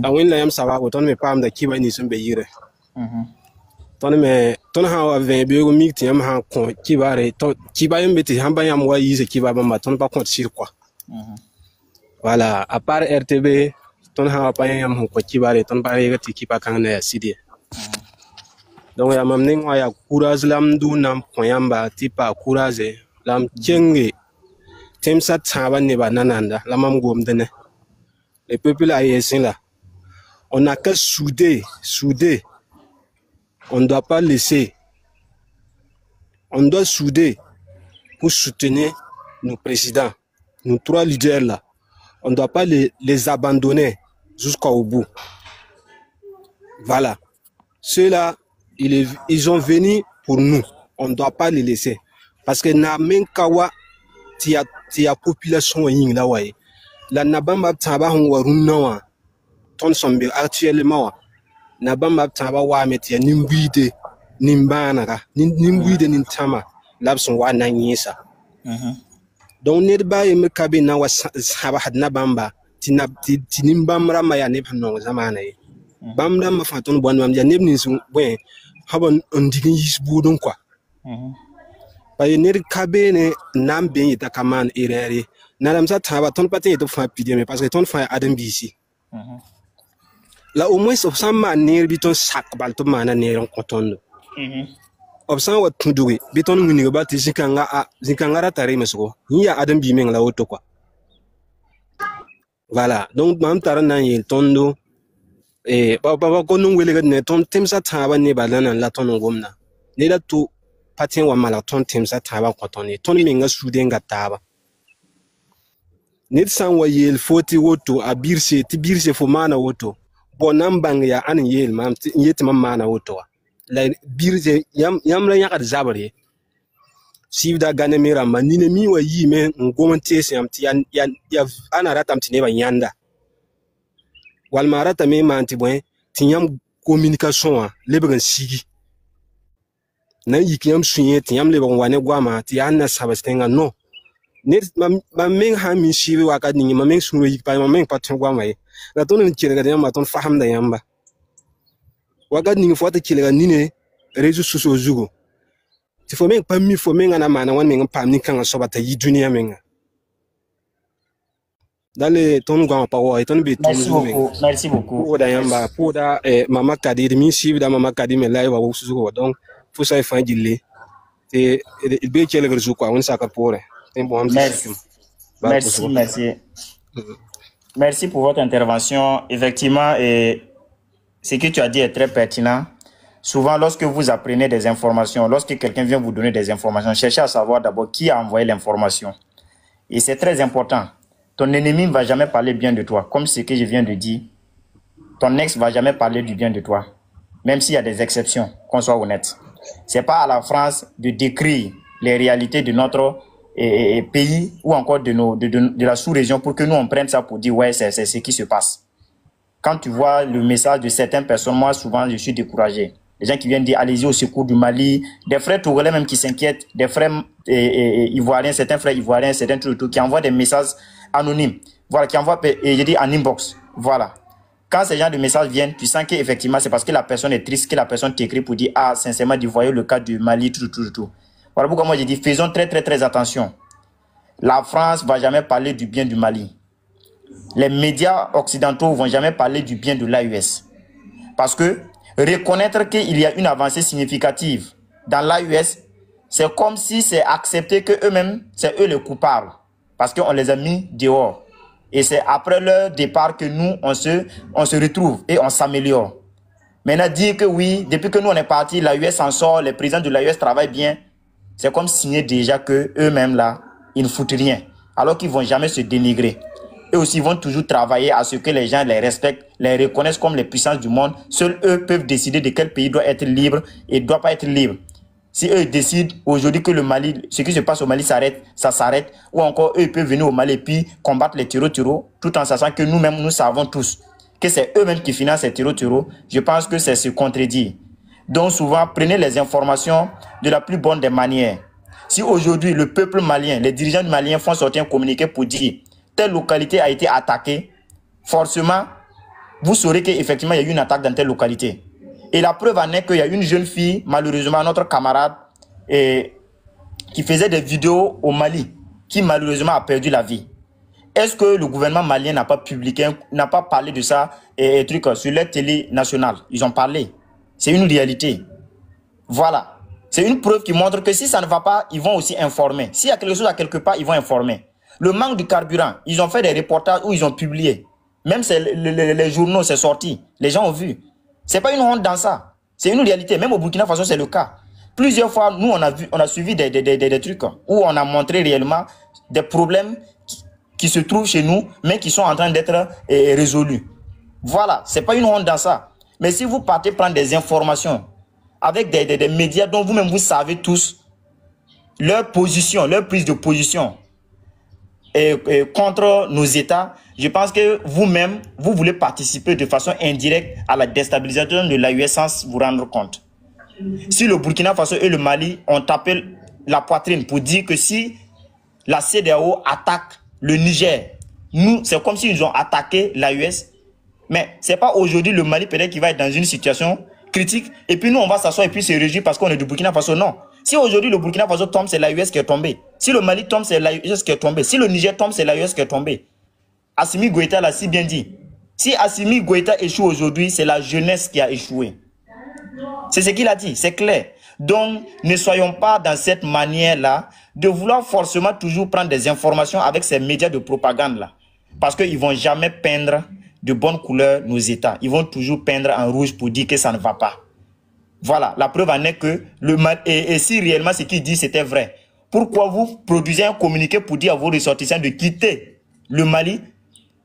A win la yam sawa ko ton me pam da kiba ni sun be yire. Ton ha wa ven be go mi ti yam ha ko kiba re ton kiba yam be ti hamba yam wa yi se kiba ba ton pa ko sir quoi. Voilà, à part RTB ton ha pa yam ko kiba re ton pa ye ti kiba kan na CD. Donc ya mam ning wa ya courage lam du nam ko yamba ti pa courage lam chenge tem sa taba ne ba nananda lamam gom dene. Les peuples haïtiens là, on n'a qu'à souder. On ne doit pas laisser. On doit souder pour soutenir nos présidents, nos trois leaders là. On ne doit pas les abandonner jusqu'au bout. Voilà. Ceux-là, ils ont venu pour nous. On ne doit pas les laisser. Parce que na men kawa tia population ying là ouais. La nabamba taba hongwa runawa ton sombe actuellement nabamba taba wa metia nimbide nimbana ka nimbide nintama labson wa nanyisa donc ne ba yeme kabe na wa saba had nabamba tinimbamra maya ne pano zamana yi bamda ma faton bon mam ja nebni sun bwen habon ondigin yisbudun quoi ba ne kabe ne nambe yita kaman irere Nadam sa taba ton patin to fa pideme parce que ton fa adam bisi. Là au moins obsan ma ner biton sak bal to mana ner on kotondo. Obsan wat tuduwe biton muni ba ti zikanga ratare mesko. Ya adam bi men la auto quoi. Voilà, donc mam taran yel tondo ba ko non wele ne ton tem sa taba ne balana la ton ngomna. Ne la to patien wa malak ton temsa taba kwatone ton menga sudenga taba nit san wa yel foti woto a birse ti birse fo mana woto bonam bang ya an yel mam yet mam mana woto la birse yam la yakat zabre sivda gane mira manine mi wa yime ngomante se am ti ya ana ratam ti ne ba yanda wal marata me manti boy ti yam communication le began sigi na yikiam suye ti yam le bon wane gwama ti anna sabastenga no net ma meng ha mi shiwi waka ni ma meng sunu yik pa ma meng patun gwama e na ton ni kire ga ma ton faham da yamba waka ni fo ta kire ga ni ne rezu suso zugo ti fo meng pa mi fo meng ana mana wan meng pa ni kan so bata yi dunia menga dale ton gwama pa wo ton be ton zugo merci beaucoup pour da yamba pour da mama kadi mi shiwi da mama kadi me lai wa sugo donc faut ça faire gilé et be kire ga zuko on saka pore. Merci. Merci, merci. Merci pour votre intervention. Effectivement, ce que tu as dit est très pertinent. Souvent, lorsque vous apprenez des informations, lorsque quelqu'un vient vous donner des informations, cherchez à savoir d'abord qui a envoyé l'information. Et c'est très important. Ton ennemi ne va jamais parler bien de toi. Comme ce que je viens de dire, ton ex ne va jamais parler du bien de toi. Même s'il y a des exceptions, qu'on soit honnête. Ce n'est pas à la France de décrire les réalités de notre pays ou encore de la sous-région pour que nous on prenne ça pour dire ouais c'est ce qui se passe. Quand tu vois le message de certaines personnes, moi souvent je suis découragé. Les gens qui viennent dire allez-y au secours du Mali, des frères togolais même qui s'inquiètent, des frères ivoiriens, certains frères ivoiriens, certains tout qui envoient des messages anonymes. Voilà, qui envoient et je dis en inbox. Voilà. Quand ces gens de messages viennent, tu sens qu'effectivement c'est parce que la personne est triste, que la personne t'écrit pour dire ah sincèrement vous voyez le cas du Mali tout. Voilà pourquoi moi j'ai dit faisons très attention. La France ne va jamais parler du bien du Mali. Les médias occidentaux ne vont jamais parler du bien de l'AES. Parce que reconnaître qu'il y a une avancée significative dans l'AES, c'est comme si c'est accepté que eux-mêmes, c'est eux les coupables. Parce qu'on les a mis dehors. Et c'est après leur départ que nous, on se retrouve et on s'améliore. Maintenant, dire que oui, depuis que nous on est partis, l'AES en sort, les présidents de l'AES travaillent bien, c'est comme signer déjà que eux-mêmes là, ils ne foutent rien. Alors qu'ils ne vont jamais se dénigrer. Eux aussi vont toujours travailler à ce que les gens les respectent, les reconnaissent comme les puissances du monde. Seuls eux peuvent décider de quel pays doit être libre et ne doit pas être libre. Si eux décident aujourd'hui que le Mali, ce qui se passe au Mali s'arrête, ça s'arrête. Ou encore eux peuvent venir au Mali et puis combattre les terreaux, tout en sachant que nous-mêmes, nous savons tous que c'est eux-mêmes qui financent ces terreaux. Je pense que c'est se contredire. Donc souvent, prenez les informations de la plus bonne des manières. Si aujourd'hui, le peuple malien, les dirigeants maliens font sortir un communiqué pour dire telle localité a été attaquée, forcément, vous saurez qu'effectivement, il y a eu une attaque dans telle localité. Et la preuve en est qu'il y a une jeune fille, malheureusement, notre camarade, qui faisait des vidéos au Mali, qui malheureusement a perdu la vie. Est-ce que le gouvernement malien n'a pas publié, n'a pas parlé de ça sur leur télé nationale? Ils ont parlé. C'est une réalité. Voilà. C'est une preuve qui montre que si ça ne va pas, ils vont aussi informer. S'il y a quelque chose à quelque part, ils vont informer. Le manque de carburant, ils ont fait des reportages où ils ont publié. Même les journaux, c'est sorti. Les gens ont vu. C'est pas une honte dans ça. C'est une réalité. Même au Burkina Faso, c'est le cas. Plusieurs fois, nous, on a suivi des trucs où on a montré réellement des problèmes qui se trouvent chez nous, mais qui sont en train d'être résolus. Voilà. C'est pas une honte dans ça. Mais si vous partez prendre des informations avec des médias dont vous-même vous savez tous leur position, leur prise de position contre nos États, je pense que vous-même, vous voulez participer de façon indirecte à la déstabilisation de l'AES sans vous rendre compte. Si le Burkina Faso et le Mali ont tapé la poitrine pour dire que si la CEDEAO attaque le Niger, nous, c'est comme s'ils ont attaqué l'AES. Mais ce n'est pas aujourd'hui le Mali peut-être qui va être dans une situation critique et puis nous on va s'asseoir et puis se réjouir parce qu'on est du Burkina Faso. Non. Si aujourd'hui le Burkina Faso tombe, c'est l'AES qui est tombé. Si le Mali tombe, c'est l'AES qui est tombé. Si le Niger tombe, c'est l'AES qui est tombé. Assimi Goïta l'a si bien dit. Si Assimi Goïta échoue aujourd'hui, c'est la jeunesse qui a échoué. C'est ce qu'il a dit, c'est clair. Donc, ne soyons pas dans cette manière-là de vouloir forcément toujours prendre des informations avec ces médias de propagande-là. Parce qu'ils ne vont jamais peindre de bonnes couleurs nos États. Ils vont toujours peindre en rouge pour dire que ça ne va pas. Voilà, la preuve en est que le Mali, et si réellement ce qu'il dit c'était vrai, pourquoi vous produisez un communiqué pour dire à vos ressortissants de quitter le Mali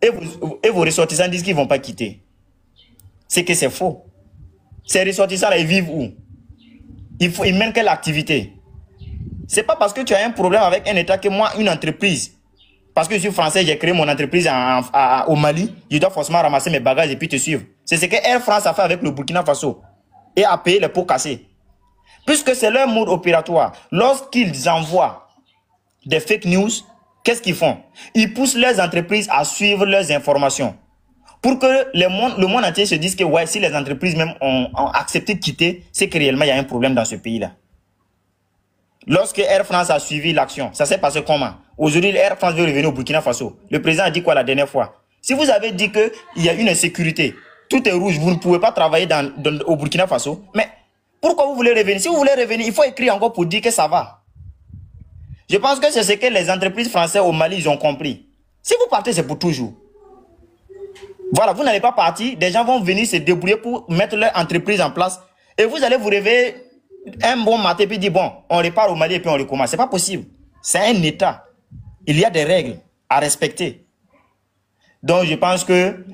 et vos ressortissants disent qu'ils ne vont pas quitter? C'est que c'est faux. Ces ressortissants-là, ils vivent où? Ils mènent quelle activité? C'est pas parce que tu as un problème avec un État que moi, une entreprise, parce que je suis français, j'ai créé mon entreprise au Mali, je dois forcément ramasser mes bagages et puis te suivre. C'est ce que Air France a fait avec le Burkina Faso et a payé les pots cassés. Puisque c'est leur mode opératoire. Lorsqu'ils envoient des fake news, qu'est-ce qu'ils font? Ils poussent leurs entreprises à suivre leurs informations. Pour que le monde entier se dise que ouais, si les entreprises même ont accepté de quitter, c'est que réellement il y a un problème dans ce pays-là. Lorsque Air France a suivi l'action, ça s'est passé comment? Aujourd'hui, Air France veut revenir au Burkina Faso. Le président a dit quoi la dernière fois? Si vous avez dit qu'il y a une insécurité, tout est rouge, vous ne pouvez pas travailler au Burkina Faso, mais pourquoi vous voulez revenir? Si vous voulez revenir, il faut écrire encore pour dire que ça va. Je pense que c'est ce que les entreprises françaises au Mali ils ont compris. Si vous partez, c'est pour toujours. Voilà, vous n'allez pas partir, des gens vont venir se débrouiller pour mettre leur entreprise en place et vous allez vous réveiller un bon matin et puis dire bon, on repart au Mali et puis on recommence. C'est pas possible. C'est un État. Il y a des règles à respecter. Donc je pense que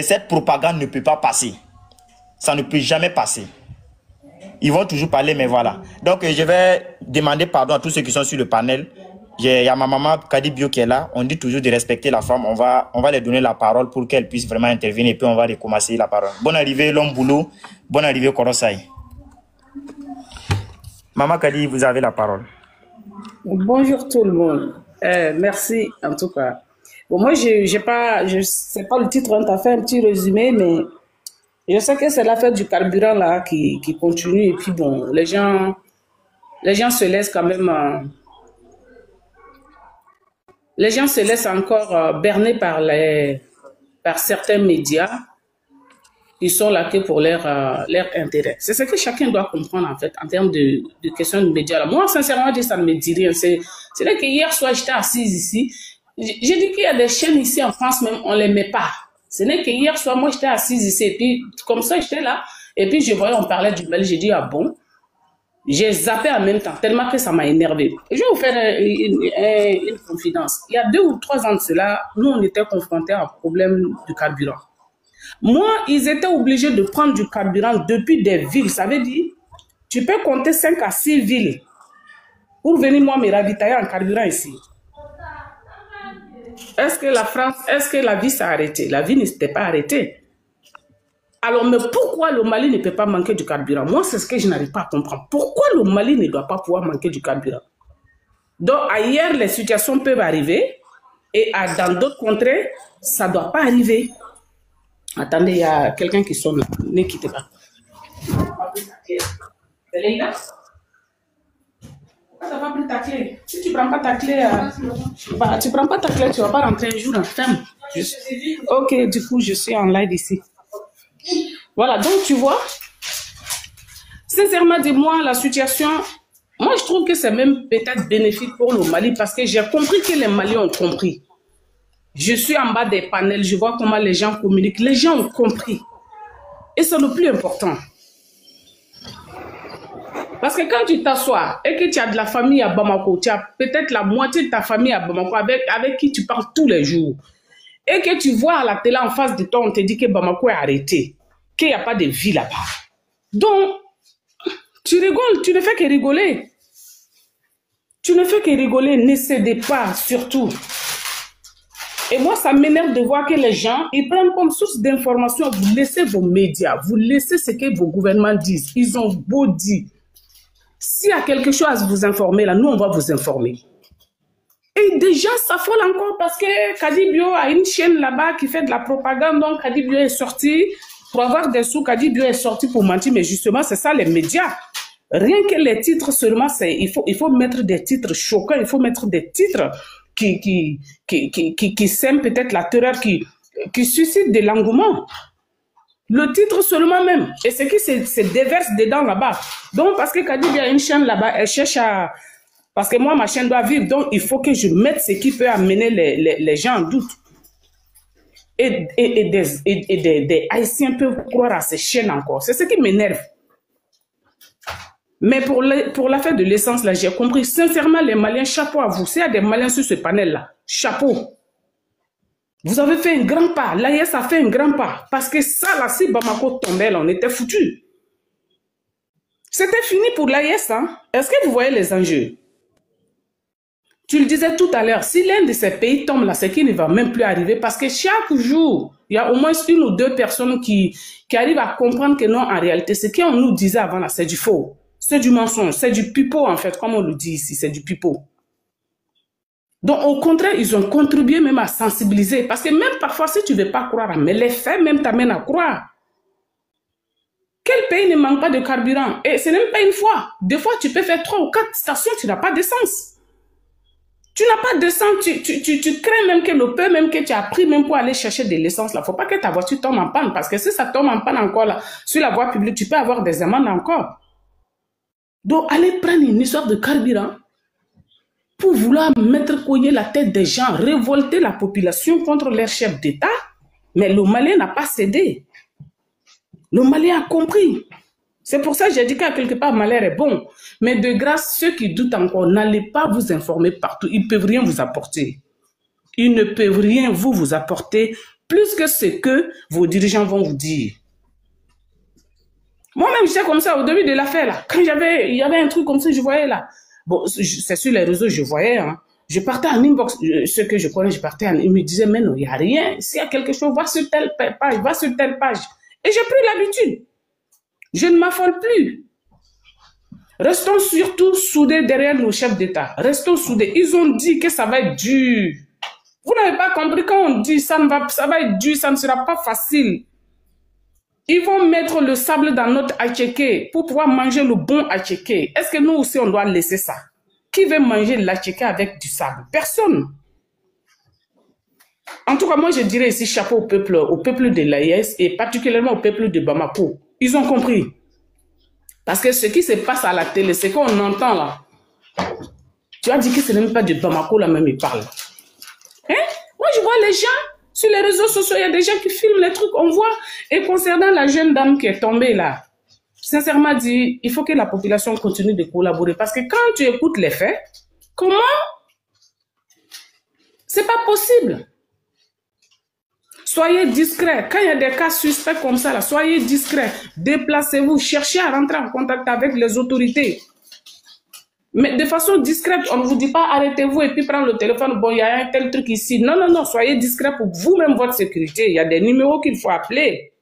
cette propagande ne peut pas passer. Ça ne peut jamais passer. Ils vont toujours parler, mais voilà. Donc je vais demander pardon à tous ceux qui sont sur le panel. Il y a ma maman Kadi Bio qui est là. On dit toujours de respecter la femme. On va lui donner la parole pour qu'elle puisse vraiment intervenir et puis on va recommencer la parole. Bonne arrivée, l'homme boulot. Bonne arrivée, Korosai. Maman Kadi, vous avez la parole. Bonjour tout le monde. Merci en tout cas. Bon, moi, je sais pas le titre, on t'a fait un petit résumé, mais je sais que c'est l'affaire du carburant là qui continue. Et puis bon, les gens se laissent quand même... les gens se laissent encore berner par certains médias. Ils sont là que pour leur intérêt. C'est ce que chacun doit comprendre en fait en termes de questions de médias. Là. Moi, sincèrement, ça ne me dit rien. C'est vrai que hier soir, j'étais assise ici. J'ai dit qu'il y a des chaînes ici en France même, on ne les met pas. Ce n'est que hier soir, moi, j'étais assise ici. Et puis, comme ça, j'étais là. Et puis, je voyais, on parlait du Mali. J'ai dit, ah bon? J'ai zappé en même temps, tellement que ça m'a énervé. Je vais vous faire une confidence. Il y a 2 ou 3 ans de cela, nous, on était confrontés à un problème de carburant. Moi, ils étaient obligés de prendre du carburant depuis des villes. Ça veut dire, tu peux compter 5 à 6 villes pour venir, moi, me ravitailler en carburant ici. Est-ce que la vie s'est arrêtée? La vie ne s'était pas arrêtée. Alors, mais pourquoi le Mali ne peut pas manquer du carburant? Moi, c'est ce que je n'arrive pas à comprendre. Pourquoi le Mali ne doit pas pouvoir manquer du carburant? Donc, ailleurs, les situations peuvent arriver et dans d'autres contrées, ça ne doit pas arriver. Attendez, il y a quelqu'un qui sonne là. Ne quittez pas. C'est Leïla? Pourquoi tu n'as pas pris ta clé? Si tu ne prends pas ta clé, tu prends pas ta clé, tu ne vas pas rentrer un jour en ferme. Ok, du coup, je suis en live ici. Voilà, donc tu vois, sincèrement, dis-moi, la situation, moi je trouve que c'est même peut-être bénéfique pour le Mali parce que j'ai compris que les Maliens ont compris. Je suis en bas des panels, je vois comment les gens communiquent. Les gens ont compris. Et c'est le plus important. Parce que quand tu t'assois et que tu as de la famille à Bamako, tu as peut-être la moitié de ta famille à Bamako avec qui tu parles tous les jours. Et que tu vois à la télé en face de toi, on te dit que Bamako est arrêté. Qu'il n'y a pas de vie là-bas. Donc, tu rigoles, tu ne fais que rigoler. Tu ne fais que rigoler, ne cédez pas, surtout. Et moi, ça m'énerve de voir que les gens, ils prennent comme source d'information, vous laissez vos médias, vous laissez ce que vos gouvernements disent. Ils ont beau dire. S'il y a quelque chose à vous informer, là, nous, on va vous informer. Et des gens s'affolent encore parce que Kadi Bio a une chaîne là-bas qui fait de la propagande, donc Kadi Bio est sorti pour avoir des sous, Kadi Bio est sorti pour mentir, mais justement, c'est ça les médias. Rien que les titres seulement, il faut mettre des titres choquants, il faut mettre des titres qui sèment peut-être la terreur, qui suscitent de l'engouement. Le titre seulement même. Et ce qui se déverse dedans là-bas. Donc, parce que Kadi Bio a une chaîne là-bas, elle cherche à... Parce que moi, ma chaîne doit vivre, donc il faut que je mette ce qui peut amener les gens en doute. Et des Haïtiens peuvent croire à ces chaînes encore. C'est ce qui m'énerve. Mais pour l'affaire de l'essence, là, j'ai compris. Sincèrement, les Maliens, chapeau à vous. S'il y a des Maliens sur ce panel-là, chapeau. Vous avez fait un grand pas. L'AES a fait un grand pas. Parce que ça, là, si Bamako tombait, là, on était foutus. C'était fini pour l'AES, hein? Est-ce que vous voyez les enjeux? Tu le disais tout à l'heure, si l'un de ces pays tombe là, c'est qu'il ne va même plus arriver parce que chaque jour, il y a au moins une ou deux personnes qui arrivent à comprendre que non, en réalité, ce qu'on nous disait avant là, c'est du faux. C'est du mensonge, c'est du pipeau en fait, comme on le dit ici, c'est du pipeau. Donc au contraire, ils ont contribué même à sensibiliser parce que même parfois, si tu ne veux pas croire, mais les faits même t'amènent à croire. Quel pays ne manque pas de carburant? Et ce n'est même pas une fois. Des fois, tu peux faire 3 ou 4 stations, tu n'as pas d'essence. Tu n'as pas d'essence, tu crains même que le peu même que tu as pris même pour aller chercher de l'essence là. Faut pas que ta voiture tombe en panne parce que si ça tombe en panne encore là, sur la voie publique, tu peux avoir des amendes encore. Donc, allez prendre une histoire de carburant pour vouloir mettre cogner la tête des gens, révolter la population contre leur chef d'État. Mais le Malien n'a pas cédé. Le Malien a compris. C'est pour ça que j'ai dit qu'à quelque part, malheur est bon. Mais de grâce, ceux qui doutent encore, n'allez pas vous informer partout. Ils ne peuvent rien vous apporter. Ils ne peuvent rien vous apporter plus que ce que vos dirigeants vont vous dire. Moi-même, j'étais comme ça au début de l'affaire, là. Quand il y avait un truc comme ça, je voyais là. Bon, c'est sur les réseaux, je voyais, hein. Je partais en inbox, ceux que je connais, ils me disaient, mais non, il n'y a rien. S'il y a quelque chose, va sur telle page, va sur telle page. Et j'ai pris l'habitude. Je ne m'affole plus. Restons surtout soudés derrière nos chefs d'État. Restons soudés. Ils ont dit que ça va être dur. Vous n'avez pas compris quand on dit ça va être dur, ça ne sera pas facile. Ils vont mettre le sable dans notre attiéké pour pouvoir manger le bon attiéké. Est-ce que nous aussi on doit laisser ça? Qui veut manger l'attiéké avec du sable? Personne. En tout cas, moi je dirais ici chapeau au peuple de l'AES et particulièrement au peuple de Bamako. Ils ont compris. Parce que ce qui se passe à la télé, c'est qu'on entend là. Tu as dit que ce n'est même pas de Bamako, là même ils parlent. Hein? Moi je vois les gens sur les réseaux sociaux, il y a des gens qui filment les trucs, on voit. Et concernant la jeune dame qui est tombée là, sincèrement dit, il faut que la population continue de collaborer. Parce que quand tu écoutes les faits, comment? C'est pas possible. Soyez discrets. Quand il y a des cas suspects comme ça, là, soyez discrets. Déplacez-vous. Cherchez à rentrer en contact avec les autorités. Mais de façon discrète. On ne vous dit pas arrêtez-vous et puis prendre le téléphone. Bon, il y a un tel truc ici. Non, non, non. Soyez discrets pour vous-même, votre sécurité. Il y a des numéros qu'il faut appeler.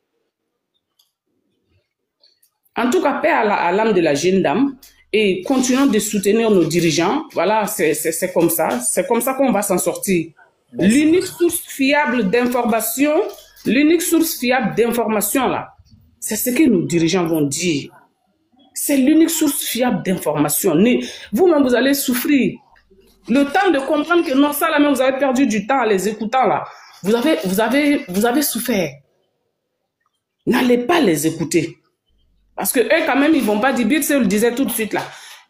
En tout cas, paix à l'âme de la jeune dame. Et continuons de soutenir nos dirigeants. Voilà, c'est comme ça. C'est comme ça qu'on va s'en sortir. L'unique source fiable d'information, là, c'est ce que nos dirigeants vont dire. C'est l'unique source fiable d'information. Vous-même, vous allez souffrir. Le temps de comprendre que non, ça, là, même, vous avez perdu du temps en les écoutant, là. Vous avez souffert. N'allez pas les écouter. Parce que eux, quand même, ils vont pas dire, Bill, le disait tout de suite, là.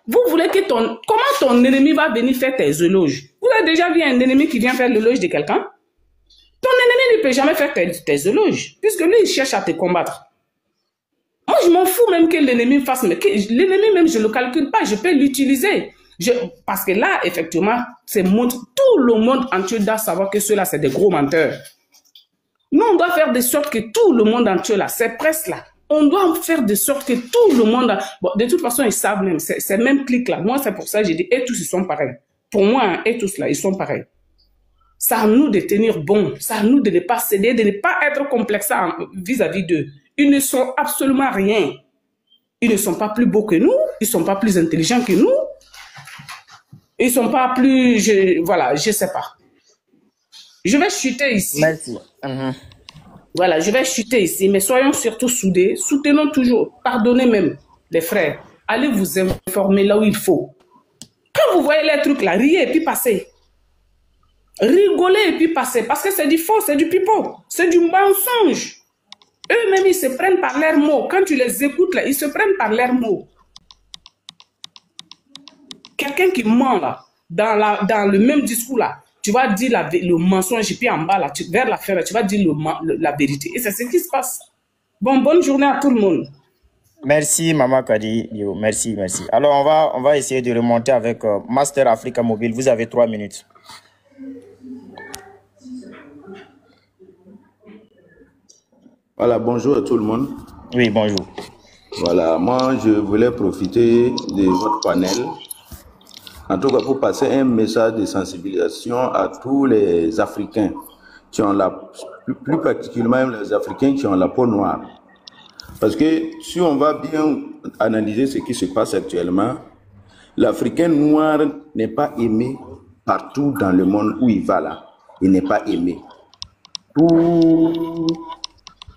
Vous voulez que comment ton ennemi va venir faire tes éloges? Vous avez déjà vu un ennemi qui vient faire l'éloge de quelqu'un? Ton ennemi ne peut jamais faire tes éloges, puisque lui, il cherche à te combattre. Moi, je m'en fous même que l'ennemi fasse, mais l'ennemi même, je ne le calcule pas, je peux l'utiliser. Parce que là, effectivement, tout le monde entier doit savoir que ceux-là, c'est des gros menteurs. Nous, on doit faire de sorte que tout le monde entier, là, ces presses-là, on doit faire de sorte que tout le monde... Bon, de toute façon, ils savent même. C'est même clic-là. Moi, c'est pour ça que j'ai dit, et tous, ils sont pareils. Pour moi, hein, et tous, là, ils sont pareils. C'est à nous de tenir bon. C'est à nous de ne pas céder, de ne pas être complexés vis-à-vis d'eux. Ils ne sont absolument rien. Ils ne sont pas plus beaux que nous. Ils ne sont pas plus intelligents que nous. Ils ne sont pas plus... Voilà, je ne sais pas. Je vais chuter ici. Merci. Voilà, je vais chuter ici, mais soyons surtout soudés. Soutenons toujours. Pardonnez même les frères. Allez vous informer là où il faut. Quand vous voyez les trucs là, riez et puis passez. Rigolez et puis passez. Parce que c'est du faux, c'est du pipeau. C'est du mensonge. Eux-mêmes, ils se prennent par leurs mots. Quand tu les écoutes là, ils se prennent par leurs mots. Quelqu'un qui ment là, dans le même discours là, tu vas dire le mensonge et puis en bas, là, vers la fin, tu vas dire la vérité. Et c'est ce qui se passe. Bon, bonne journée à tout le monde. Merci, Maman Kadi. Merci, merci. Alors, on va essayer de remonter avec Master Africa Mobile. Vous avez 3 minutes. Voilà, bonjour à tout le monde. Oui, bonjour. Voilà, moi, je voulais profiter de votre panel, en tout cas pour passer un message de sensibilisation à tous les Africains qui ont plus particulièrement les Africains qui ont la peau noire. Parce que si on va bien analyser ce qui se passe actuellement, l'Africain noir n'est pas aimé partout dans le monde où il va là. Il n'est pas aimé. Tous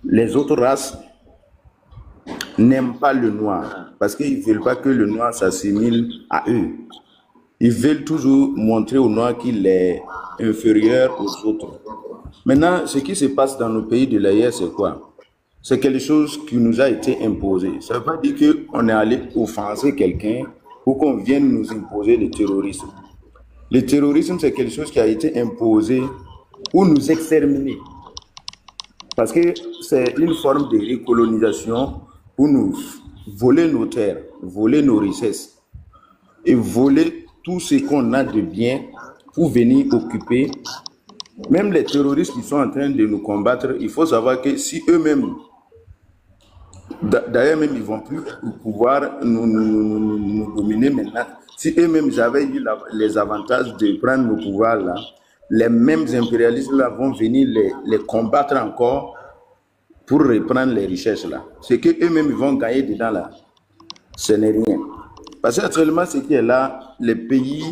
les autres races n'aiment pas le noir parce qu'ils ne veulent pas que le noir s'assimile à eux. Ils veulent toujours montrer au noir qu'il est inférieur aux autres. Maintenant, ce qui se passe dans nos pays de l'AES, c'est quoi? C'est quelque chose qui nous a été imposé. Ça ne veut pas dire qu'on est allé offenser quelqu'un ou qu'on vienne nous imposer le terrorisme. Le terrorisme, c'est quelque chose qui a été imposé pour nous exterminer. Parce que c'est une forme de recolonisation pour nous voler nos terres, voler nos richesses et voler tout ce qu'on a de bien pour venir occuper. Même les terroristes qui sont en train de nous combattre, il faut savoir que si eux-mêmes, d'ailleurs même ils ne vont plus pouvoir nous dominer maintenant, si eux-mêmes avaient eu les avantages de prendre nos pouvoirs là, les mêmes impérialistes là vont venir les combattre encore pour reprendre les richesses là. Ce qu'eux-mêmes vont gagner dedans là, ce n'est rien. Parce qu'actuellement, ce qui est là, les pays,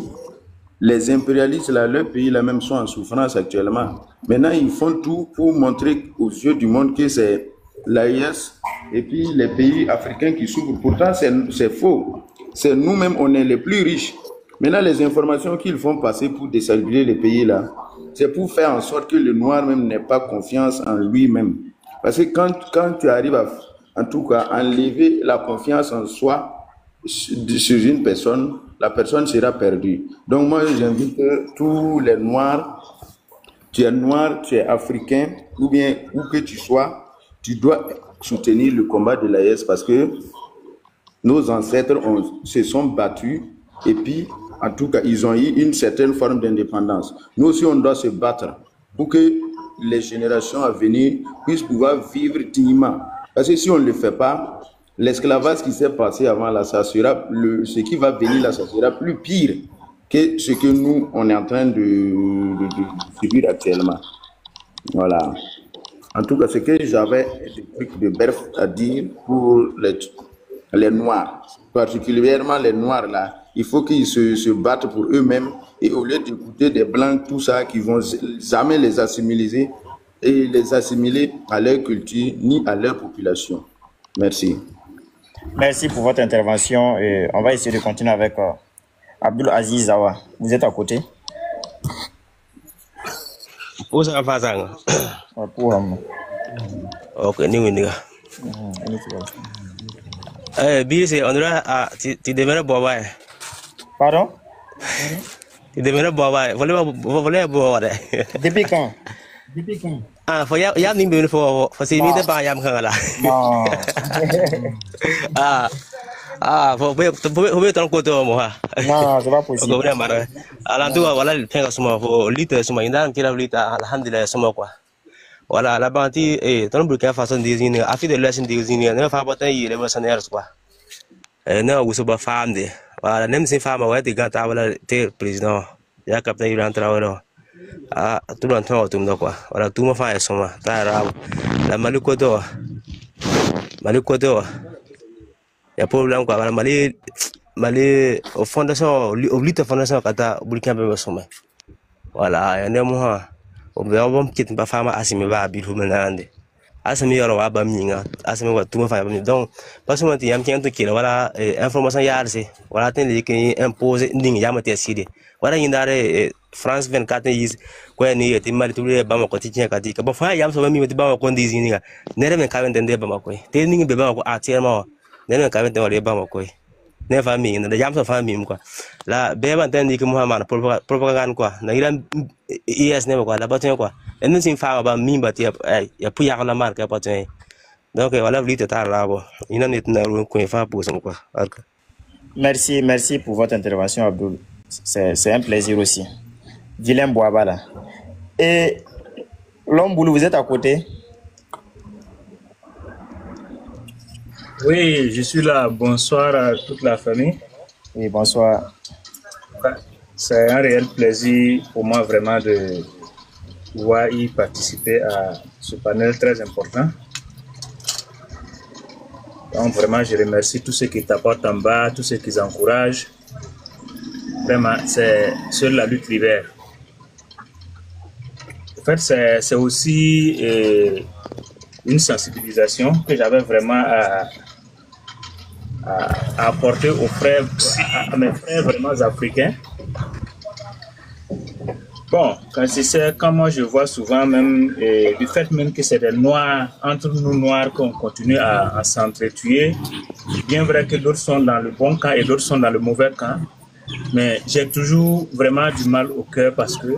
les impérialistes là, leurs pays là même sont en souffrance actuellement. Maintenant, ils font tout pour montrer aux yeux du monde que c'est l'AES et puis les pays africains qui souffrent. Pourtant, c'est faux. C'est nous-mêmes, on est les plus riches. Maintenant, les informations qu'ils font passer pour déstabiliser les pays là, c'est pour faire en sorte que le noir même n'ait pas confiance en lui-même. Parce que quand tu arrives à, en tout cas, enlever la confiance en soi sur une personne, la personne sera perdue. Donc moi, j'invite tous les noirs, tu es africain, ou bien où que tu sois, tu dois soutenir le combat de l'AES parce que nos ancêtres se sont battus et puis, en tout cas, ils ont eu une certaine forme d'indépendance. Nous aussi, on doit se battre pour que les générations à venir puissent pouvoir vivre dignement. Parce que si on ne le fait pas, l'esclavage qui s'est passé avant là, ça sera ce qui va venir là, ça sera plus pire que ce que nous, on est en train de subir actuellement. Voilà. En tout cas, ce que j'avais des trucs de bref à dire pour les Noirs, particulièrement les Noirs là, il faut qu'ils se battent pour eux-mêmes et au lieu d'écouter des Blancs, tout ça, qui vont jamais les assimiler et les assimiler à leur culture ni à leur population. Merci. Merci pour votre intervention. Et on va essayer de continuer avec Abdul Aziz Zawa. Vous êtes à côté? Où ça va ça? Ok, nous. Billy, on dirait tu demeures boire. Pardon? Tu demeures boire. Voulez boire. Depuis quand? Ah, faut y a une minute faut c'est mis de pas yam là. Faut ton côté moi. Non, c'est pas possible. Alors tu voilà le temps suma faut lite suma indan kila lite alhamdulillah suma quoi. Voilà la banti ton Burkina Faso désigné afin de laisser désigné ne fa pas y les mercenaires quoi. Non vous soba femme de. Voilà même si femme ouais des gars voilà t'es président. Ya capitaine il rentre là. Tout le temps tout le quoi. Voilà tout me fait suma. Ta la malikoto. Ya problème quoi. Voilà Mali au fondation au lutte fondation kata Burkina Faso suma. Voilà ya ne mo o be obom kit ba fama asimi ba bi hu menande asimi yoro wa ba minga asimi wa tuma fa ba mi donc parce que yam tiens to kila wala information yarse wala ten li ki imposer nding yam te sidi wala yindare France 24 is ko ni yeti mali tule ba ma ko ti tiens kati ka ba fa yam so ba mi ti ba ma ko ndizi ni ga nere men ka wende ba ma ko te ningi be ba ma ko atièrement nere men ka wende wala ba ma ko ne famille na jam so famille quoi la be ban tan di ko Muhammad propagande quoi na ila is ne quoi la batin quoi en sin fa ba mi ba ti ya pu ya la marque batin Donc voilà, vous dites là, bon, il n'en est pas pour son quoi. Merci, merci pour votre intervention, Abdoul. C'est un plaisir aussi. Vilain Boabala. Et Lomboulou, vous êtes à côté? Oui, je suis là. Bonsoir à toute la famille. Oui, bonsoir. C'est un réel plaisir pour moi vraiment de pouvoir y participer à ce panel très important. Donc vraiment, je remercie tous ceux qui t'apportent en bas, tous ceux qui encouragent. Vraiment, c'est sur la lutte libère. En fait, c'est aussi une sensibilisation que j'avais vraiment à apporter aux frères, à mes frères vraiment africains. Bon, quand moi je vois souvent même, du fait même que c'est des noirs, entre nous noirs qu'on continue à s'entretuer, bien vrai que d'autres sont dans le bon camp et d'autres sont dans le mauvais camp, mais j'ai toujours vraiment du mal au cœur parce que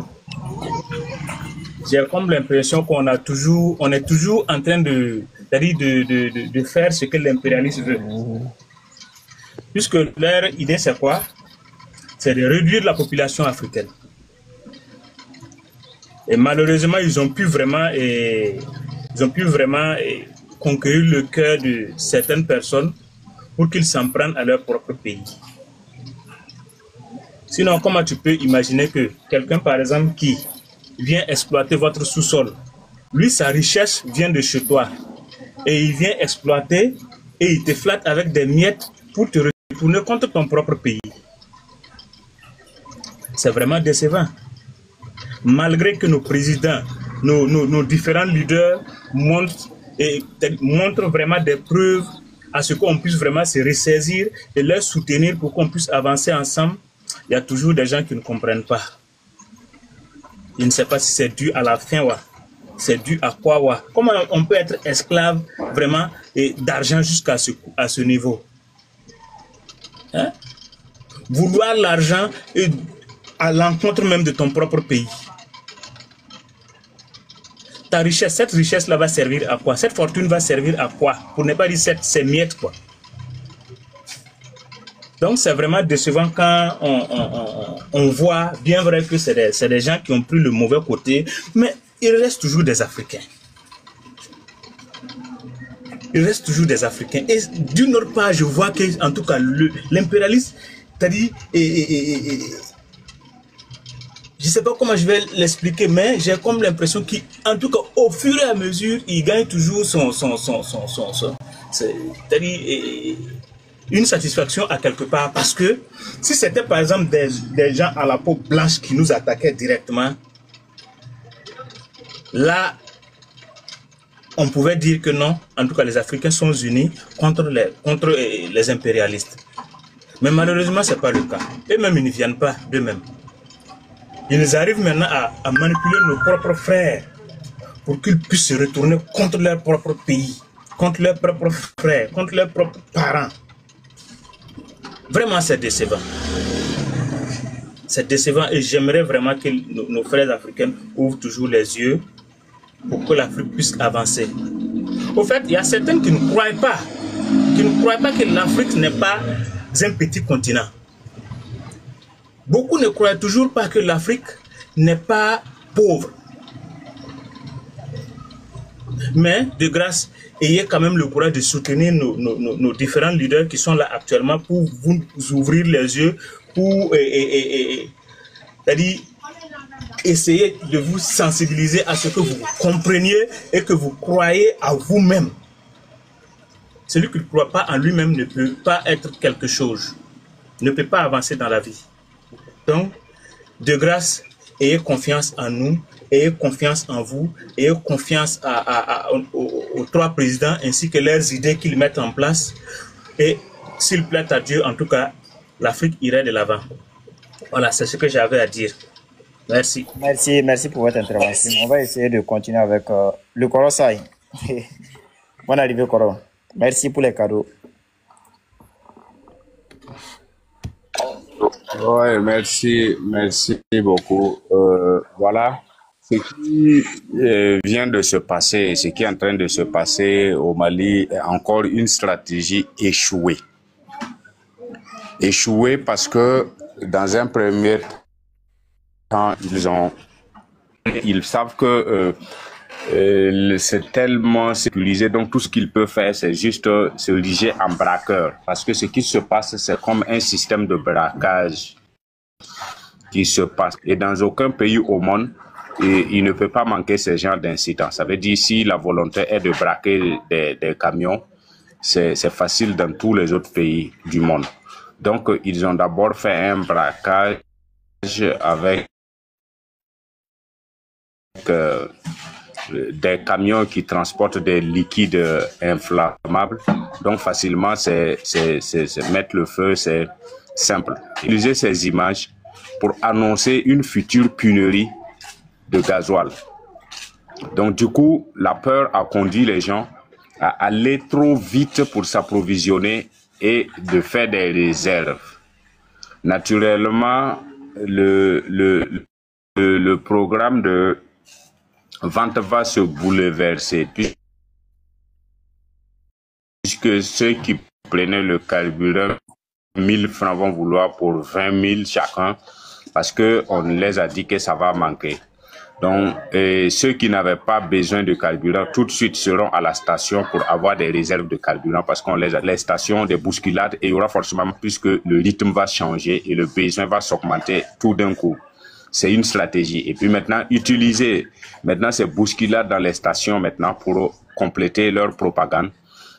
j'ai comme l'impression qu'on est toujours en train de faire ce que l'impérialisme veut. Puisque leur idée c'est quoi? C'est de réduire la population africaine. Et malheureusement, ils ont pu vraiment conquérir le cœur de certaines personnes pour qu'ils s'en prennent à leur propre pays. Sinon, comment tu peux imaginer que quelqu'un, par exemple, qui vient exploiter votre sous-sol, lui, sa richesse vient de chez toi, et il vient exploiter et il te flatte avec des miettes pour te retourner contre ton propre pays. C'est vraiment décevant. Malgré que nos présidents, nos différents leaders montrent vraiment des preuves à ce qu'on puisse vraiment se ressaisir et leur soutenir pour qu'on puisse avancer ensemble, il y a toujours des gens qui ne comprennent pas. Je ne sais pas si c'est dû à la faim, c'est dû à quoi. Comment on peut être esclave vraiment d'argent jusqu'à ce niveau? Hein? Vouloir l'argent à l'encontre même de ton propre pays. Ta richesse, cette richesse-là va servir à quoi? Cette fortune va servir à quoi? Pour ne pas dire ces miettes, quoi. Donc, c'est vraiment décevant quand on voit, bien vrai que c'est des gens qui ont pris le mauvais côté, mais il reste toujours des Africains. Il reste toujours des Africains. Et d'une autre part, je vois que, en tout cas, l'impérialisme, c'est-à-dire, je ne sais pas comment je vais l'expliquer, mais j'ai comme l'impression qu'en tout cas, au fur et à mesure, il gagne toujours c'est-à-dire une satisfaction à quelque part. Parce que si c'était par exemple des gens à la peau blanche qui nous attaquaient directement, là, on pouvait dire que non, en tout cas, les Africains sont unis contre les impérialistes. Mais malheureusement, ce n'est pas le cas. Eux-mêmes, ils ne viennent pas d'eux-mêmes. Ils arrivent maintenant à manipuler nos propres frères pour qu'ils puissent se retourner contre leur propre pays, contre leurs propres frères, contre leurs propres parents. Vraiment, c'est décevant. C'est décevant et j'aimerais vraiment que nos frères africains ouvrent toujours les yeux pour que l'Afrique puisse avancer. Au fait, il y a certains qui ne croient pas que l'Afrique n'est pas un petit continent. Beaucoup ne croient toujours pas que l'Afrique n'est pas pauvre. Mais, de grâce, ayez quand même le courage de soutenir nos différents leaders qui sont là actuellement pour vous ouvrir les yeux, pour c'est-à-dire essayer de vous sensibiliser à ce que vous compreniez et que vous croyez à vous-même. Celui qui ne croit pas en lui-même ne peut pas être quelque chose, ne peut pas avancer dans la vie. Donc, de grâce, ayez confiance en nous, ayez confiance en vous, ayez confiance aux trois présidents ainsi que leurs idées qu'ils mettent en place. Et s'il plaît à Dieu, en tout cas, l'Afrique irait de l'avant. Voilà, c'est ce que j'avais à dire. Merci. Merci pour votre intervention. On va essayer de continuer avec le Koro Sai. Bonne arrivée, Koro. Merci pour les cadeaux. Ouais, merci beaucoup. Voilà, Ce qui vient de se passer, ce qui est en train de se passer au Mali est encore une stratégie échouée. Échouée parce que dans un premier temps, ils savent que c'est tellement sécurisé, donc tout ce qu'ils peuvent faire, c'est juste se diriger en braqueur. Parce que ce qui se passe, c'est comme un système de braquage qui se passe. Et dans aucun pays au monde, il ne peut pas manquer ce genre d'incidents. Ça veut dire si la volonté est de braquer des camions, c'est facile dans tous les autres pays du monde. Donc, ils ont d'abord fait un braquage avec des camions qui transportent des liquides inflammables. Donc, facilement, c'est mettre le feu, c'est simple. Utiliser ces images pour annoncer une future pénurie de gasoil. Donc, du coup, la peur a conduit les gens à aller trop vite pour s'approvisionner et de faire des réserves. Naturellement, le programme de vente va se bouleverser puisque ceux qui prenaient le carburant 1000 francs vont vouloir pour 20 000 chacun parce qu'on les a dit que ça va manquer. Donc, ceux qui n'avaient pas besoin de carburant tout de suite seront à la station pour avoir des réserves de carburant parce qu'on les stations des bousculades et il y aura forcément puisque le rythme va changer et le besoin va s'augmenter tout d'un coup. C'est une stratégie. Et puis maintenant, utiliser maintenant ces bousculades dans les stations maintenant pour compléter leur propagande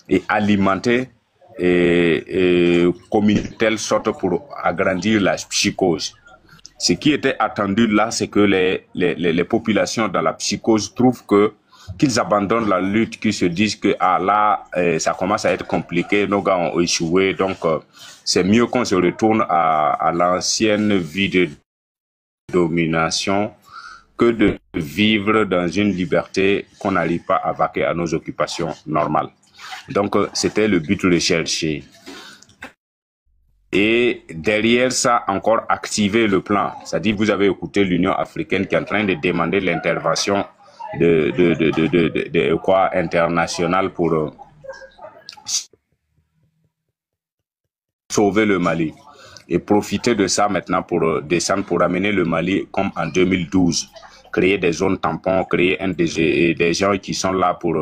et alimenter et communiquer de telle sorte pour agrandir la psychose. Ce qui était attendu là, c'est que les populations dans la psychose trouvent qu'ils abandonnent la lutte, qu'ils se disent que là, ça commence à être compliqué, nos gars ont échoué, donc c'est mieux qu'on se retourne à l'ancienne vie de domination que de vivre dans une liberté qu'on n'arrive pas à vaquer à nos occupations normales. Donc, c'était le but recherché. Et derrière ça, encore activer le plan. C'est-à-dire, vous avez écouté l'Union africaine qui est en train de demander l'intervention internationale pour sauver le Mali. Et profiter de ça maintenant pour descendre, pour amener le Mali comme en 2012. Créer des zones tampons, créer des gens qui sont là pour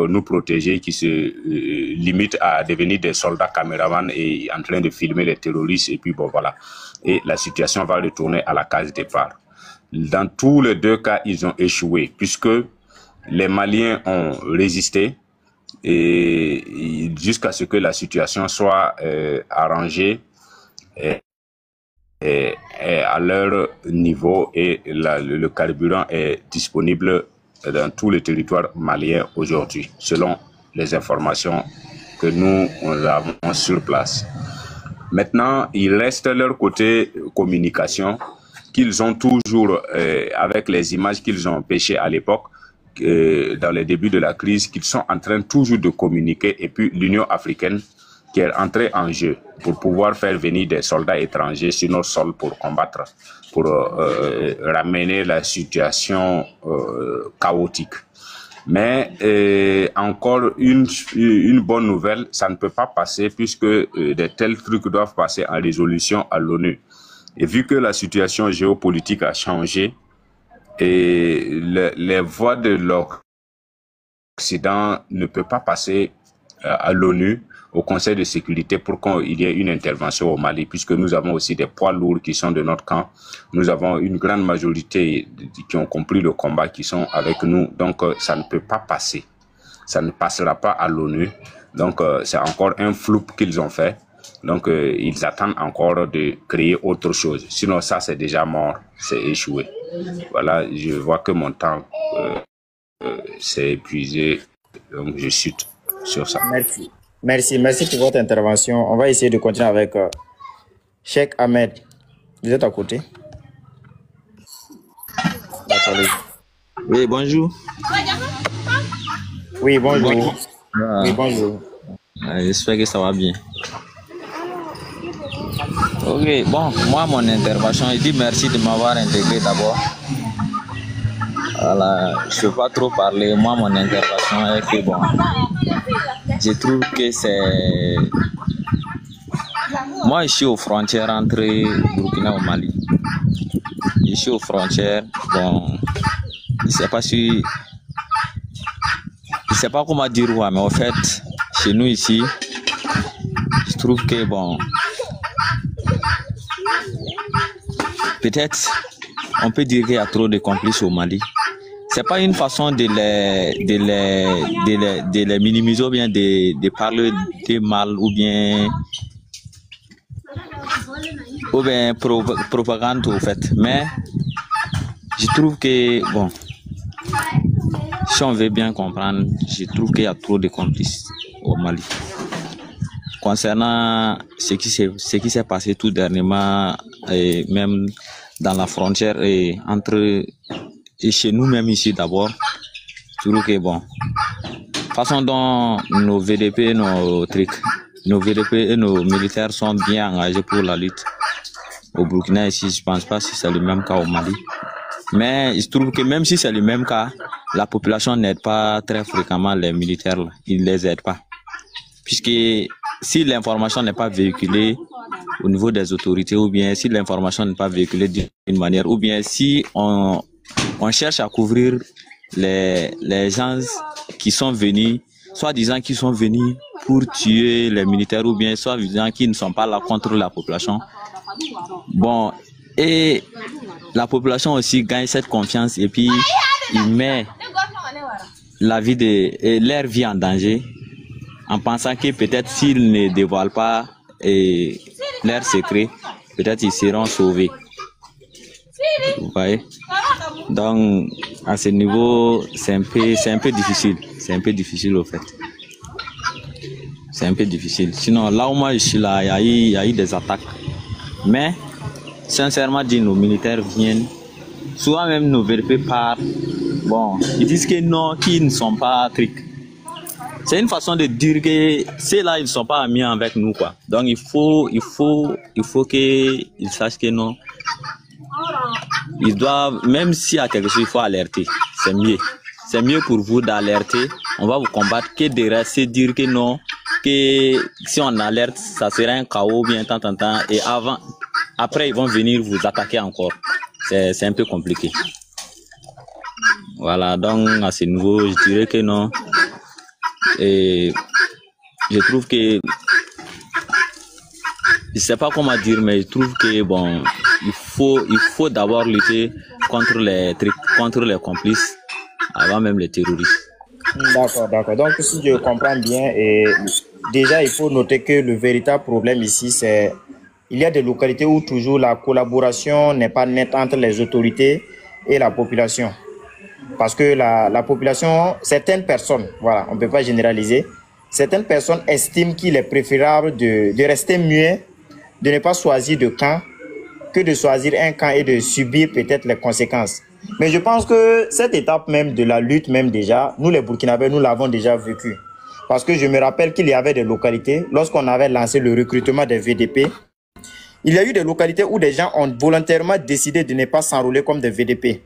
nous protéger, qui se limitent à devenir des soldats caméramans et en train de filmer les terroristes. Et puis bon, voilà. Et la situation va retourner à la case départ. Dans tous les deux cas, ils ont échoué puisque les Maliens ont résisté et jusqu'à ce que la situation soit arrangée et à leur niveau et le carburant est disponible dans tous les territoires maliens aujourd'hui, selon les informations que nous avons sur place. Maintenant, il reste leur côté communication qu'ils ont toujours, avec les images qu'ils ont pêchées à l'époque, dans les débuts de la crise, qu'ils sont en train toujours de communiquer, et puis l'Union africaine qui est entrée en jeu pour pouvoir faire venir des soldats étrangers sur nos sols pour combattre, pour ramener la situation chaotique. Mais encore une bonne nouvelle, ça ne peut pas passer puisque de tels trucs doivent passer en résolution à l'ONU. Et vu que la situation géopolitique a changé, et les voix de l'Occident ne peuvent pas passer à l'ONU, au Conseil de sécurité pour qu'il y ait une intervention au Mali, puisque nous avons aussi des poids lourds qui sont de notre camp. Nous avons une grande majorité qui ont compris le combat, qui sont avec nous. Donc, ça ne peut pas passer. Ça ne passera pas à l'ONU. Donc, c'est encore un flou qu'ils ont fait. Donc, ils attendent encore de créer autre chose. Sinon, ça, c'est déjà mort. C'est échoué. Voilà, je vois que mon temps s'est épuisé. Donc, je chute sur ça. Merci. Merci pour votre intervention. On va essayer de continuer avec Cheikh Ahmed. Vous êtes à côté? Oui, bonjour. Oui, bonjour. Oui, bonjour. J'espère que ça va bien. Ok, bon, moi, mon intervention, je dis merci de m'avoir intégré d'abord. Voilà, je ne peux pas trop parler. Moi, mon intervention est que bon, je trouve que c'est... Moi, je suis aux frontières entre Burkina et Mali. Je suis aux frontières, bon, je ne sais pas si... Je ne sais pas comment dire, ouais, mais en fait, chez nous ici, je trouve que bon... Peut-être, on peut dire qu'il y a trop de complices au Mali. C'est pas une façon de les minimiser ou bien de parler de mal ou bien propagande au fait. Mais je trouve que, bon, si on veut bien comprendre, je trouve qu'il y a trop de complices au Mali. Concernant ce qui s'est passé tout dernièrement, et même dans la frontière et entre et chez nous-mêmes ici d'abord, je trouve que bon, façon dont nos VDP, nos VDP et nos militaires sont bien engagés pour la lutte au Burkina ici, je pense pas si c'est le même cas au Mali. Mais il se trouve que même si c'est le même cas, la population n'aide pas très fréquemment les militaires, là. Ils les aident pas. Puisque si l'information n'est pas véhiculée au niveau des autorités, ou bien si l'information n'est pas véhiculée d'une manière, ou bien si on cherche à couvrir les gens qui sont venus, soi-disant qui sont venus pour tuer les militaires, ou bien soi-disant qui ne sont pas là contre la population. Bon, et la population aussi gagne cette confiance et puis il met leur vie en danger en pensant que peut-être s'ils ne dévoilent pas leurs secrets, peut-être ils seront sauvés. Vous voyez? Donc, à ce niveau, c'est un peu difficile. C'est un peu difficile au fait. C'est un peu difficile. Sinon, là où moi je suis là, il y a eu des attaques. Mais, sincèrement dit, nos militaires viennent. Souvent même nos VDP partent. Bon, ils disent que non, qu'ils ne sont pas tricks. C'est une façon de dire que ceux-là, ils ne sont pas amis avec nous, quoi. Donc, il faut qu'ils sachent que non. Ils doivent, même s'il y a quelque chose, il faut alerter. C'est mieux. C'est mieux pour vous d'alerter. On va vous combattre que de rester dire que non, que si on alerte, ça sera un chaos bien tant. Et après, ils vont venir vous attaquer encore. C'est un peu compliqué. Voilà, donc à ce niveau, je dirais que non. Et je trouve que, je sais pas comment dire, mais je trouve que bon, il faut d'abord lutter contre les complices avant même les terroristes. D'accord. Donc si je comprends bien, déjà il faut noter que le véritable problème ici, c'est il y a des localités où toujours la collaboration n'est pas nette entre les autorités et la population. Parce que la population, certaines personnes, voilà, on ne peut pas généraliser, certaines personnes estiment qu'il est préférable de rester muet, de ne pas choisir de camp, que de choisir un camp et de subir peut-être les conséquences. Mais je pense que cette étape même de la lutte, même déjà, nous les Burkinabés, nous l'avons déjà vécu. Parce que je me rappelle qu'il y avait des localités, lorsqu'on avait lancé le recrutement des VDP, il y a eu des localités où des gens ont volontairement décidé de ne pas s'enrôler comme des VDP.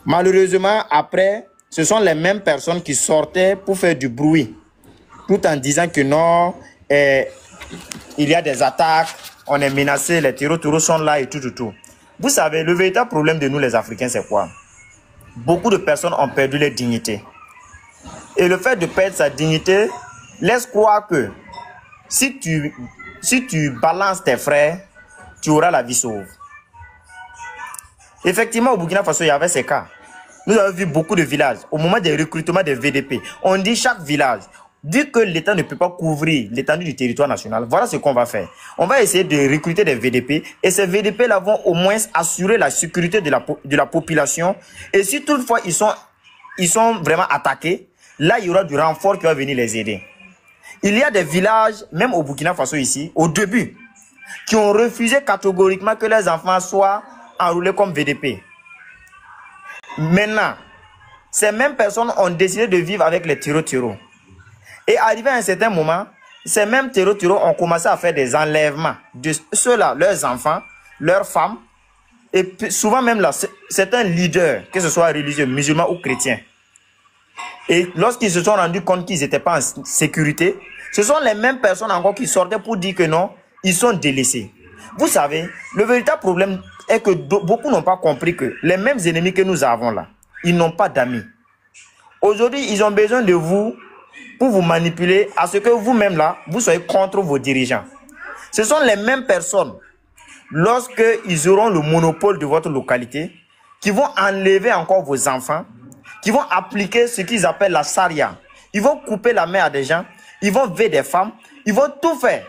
Malheureusement, après, ce sont les mêmes personnes qui sortaient pour faire du bruit, tout en disant que non, il y a des attaques, on est menacé, les terreaux sont là et tout. Vous savez, le véritable problème de nous les Africains, c'est quoi? Beaucoup de personnes ont perdu leur dignité. Et le fait de perdre sa dignité laisse croire que si tu balances tes frères, tu auras la vie sauve. Effectivement, au Burkina Faso, il y avait ces cas. Nous avons vu beaucoup de villages. Au moment des recrutements des VDP, on dit chaque village, dit que l'État ne peut pas couvrir l'étendue du territoire national. Voilà ce qu'on va faire. On va essayer de recruter des VDP et ces VDP-là vont au moins assurer la sécurité de la population. Et si toutefois ils sont vraiment attaqués, là il y aura du renfort qui va venir les aider. Il y a des villages, même au Burkina Faso ici, au début, qui ont refusé catégoriquement que les enfants soient enrôlés comme VDP. Maintenant, ces mêmes personnes ont décidé de vivre avec les terreaux. Et arrivé à un certain moment, ces mêmes terreaux ont commencé à faire des enlèvements de ceux-là, leurs enfants, leurs femmes, Et souvent même là, certains leaders, que ce soit religieux, musulmans ou chrétiens, et lorsqu'ils se sont rendus compte qu'ils n'étaient pas en sécurité, ce sont les mêmes personnes encore qui sortaient pour dire que non, ils sont délaissés. Vous savez, le véritable problème est que beaucoup n'ont pas compris que les mêmes ennemis que nous avons là, ils n'ont pas d'amis. Aujourd'hui, ils ont besoin de vous pour vous manipuler à ce que vous-même là, vous soyez contre vos dirigeants. Ce sont les mêmes personnes, lorsqu'ils auront le monopole de votre localité, qui vont enlever encore vos enfants, qui vont appliquer ce qu'ils appellent la charia. Ils vont couper la main à des gens, ils vont violer des femmes, ils vont tout faire.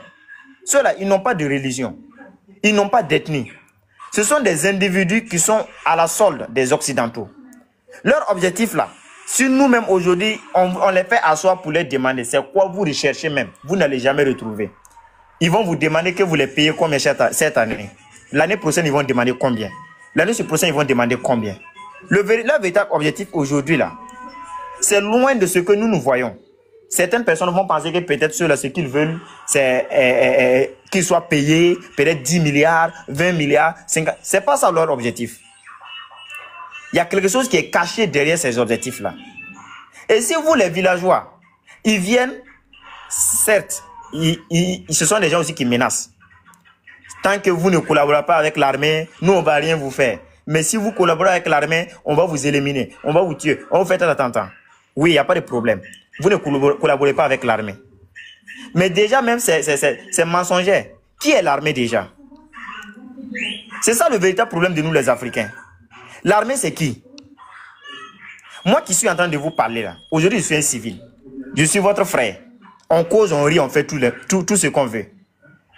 Ceux-là, ils n'ont pas de religion, ils n'ont pas d'ethnie. Ce sont des individus qui sont à la solde des Occidentaux. Leur objectif là, si nous-mêmes aujourd'hui, on les fait asseoir pour les demander, c'est quoi vous recherchez même, vous n'allez jamais retrouver. Ils vont vous demander que vous les payez combien cette année. L'année prochaine, ils vont demander combien. L'année prochaine, ils vont demander combien. Leur véritable objectif aujourd'hui là, c'est loin de ce que nous voyons. Certaines personnes vont penser que peut-être ceux-là, ce qu'ils veulent, c'est qu'ils soient payés, peut-être 10 milliards, 20 milliards, 50. C'est pas ça leur objectif. Il y a quelque chose qui est caché derrière ces objectifs-là. Et si vous, les villageois, ils viennent, certes, ce sont des gens aussi qui menacent. Tant que vous ne collaborez pas avec l'armée, nous, on ne va rien vous faire. Mais si vous collaborez avec l'armée, on va vous éliminer, on va vous tuer, on vous fait un attentat. Oui, il n'y a pas de problème. Vous ne collaborez pas avec l'armée. Mais déjà, même, c'est mensonger. Qui est l'armée déjà? C'est ça le véritable problème de nous, les Africains. L'armée, c'est qui? Moi qui suis en train de vous parler là, aujourd'hui, je suis un civil. Je suis votre frère. On cause, on rit, on fait tout ce qu'on veut.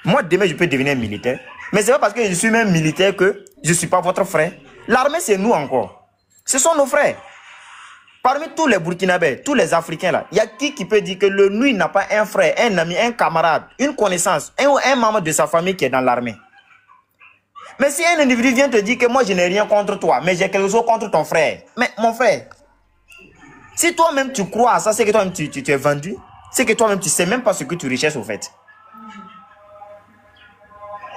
Moi, demain, je peux devenir militaire. Mais c'est pas parce que je suis même militaire que je ne suis pas votre frère. L'armée, c'est nous encore. Ce sont nos frères. Parmi tous les Burkinabés, tous les Africains là, il y a qui peut dire que lui n'a pas un frère, un ami, un camarade, une connaissance, un membre de sa famille qui est dans l'armée. Mais si un individu vient te dire que moi je n'ai rien contre toi, mais j'ai quelque chose contre ton frère. Mais mon frère, si toi-même tu crois à ça, c'est que toi-même tu es vendu, c'est que toi-même tu ne sais même pas ce que tu recherches au fait.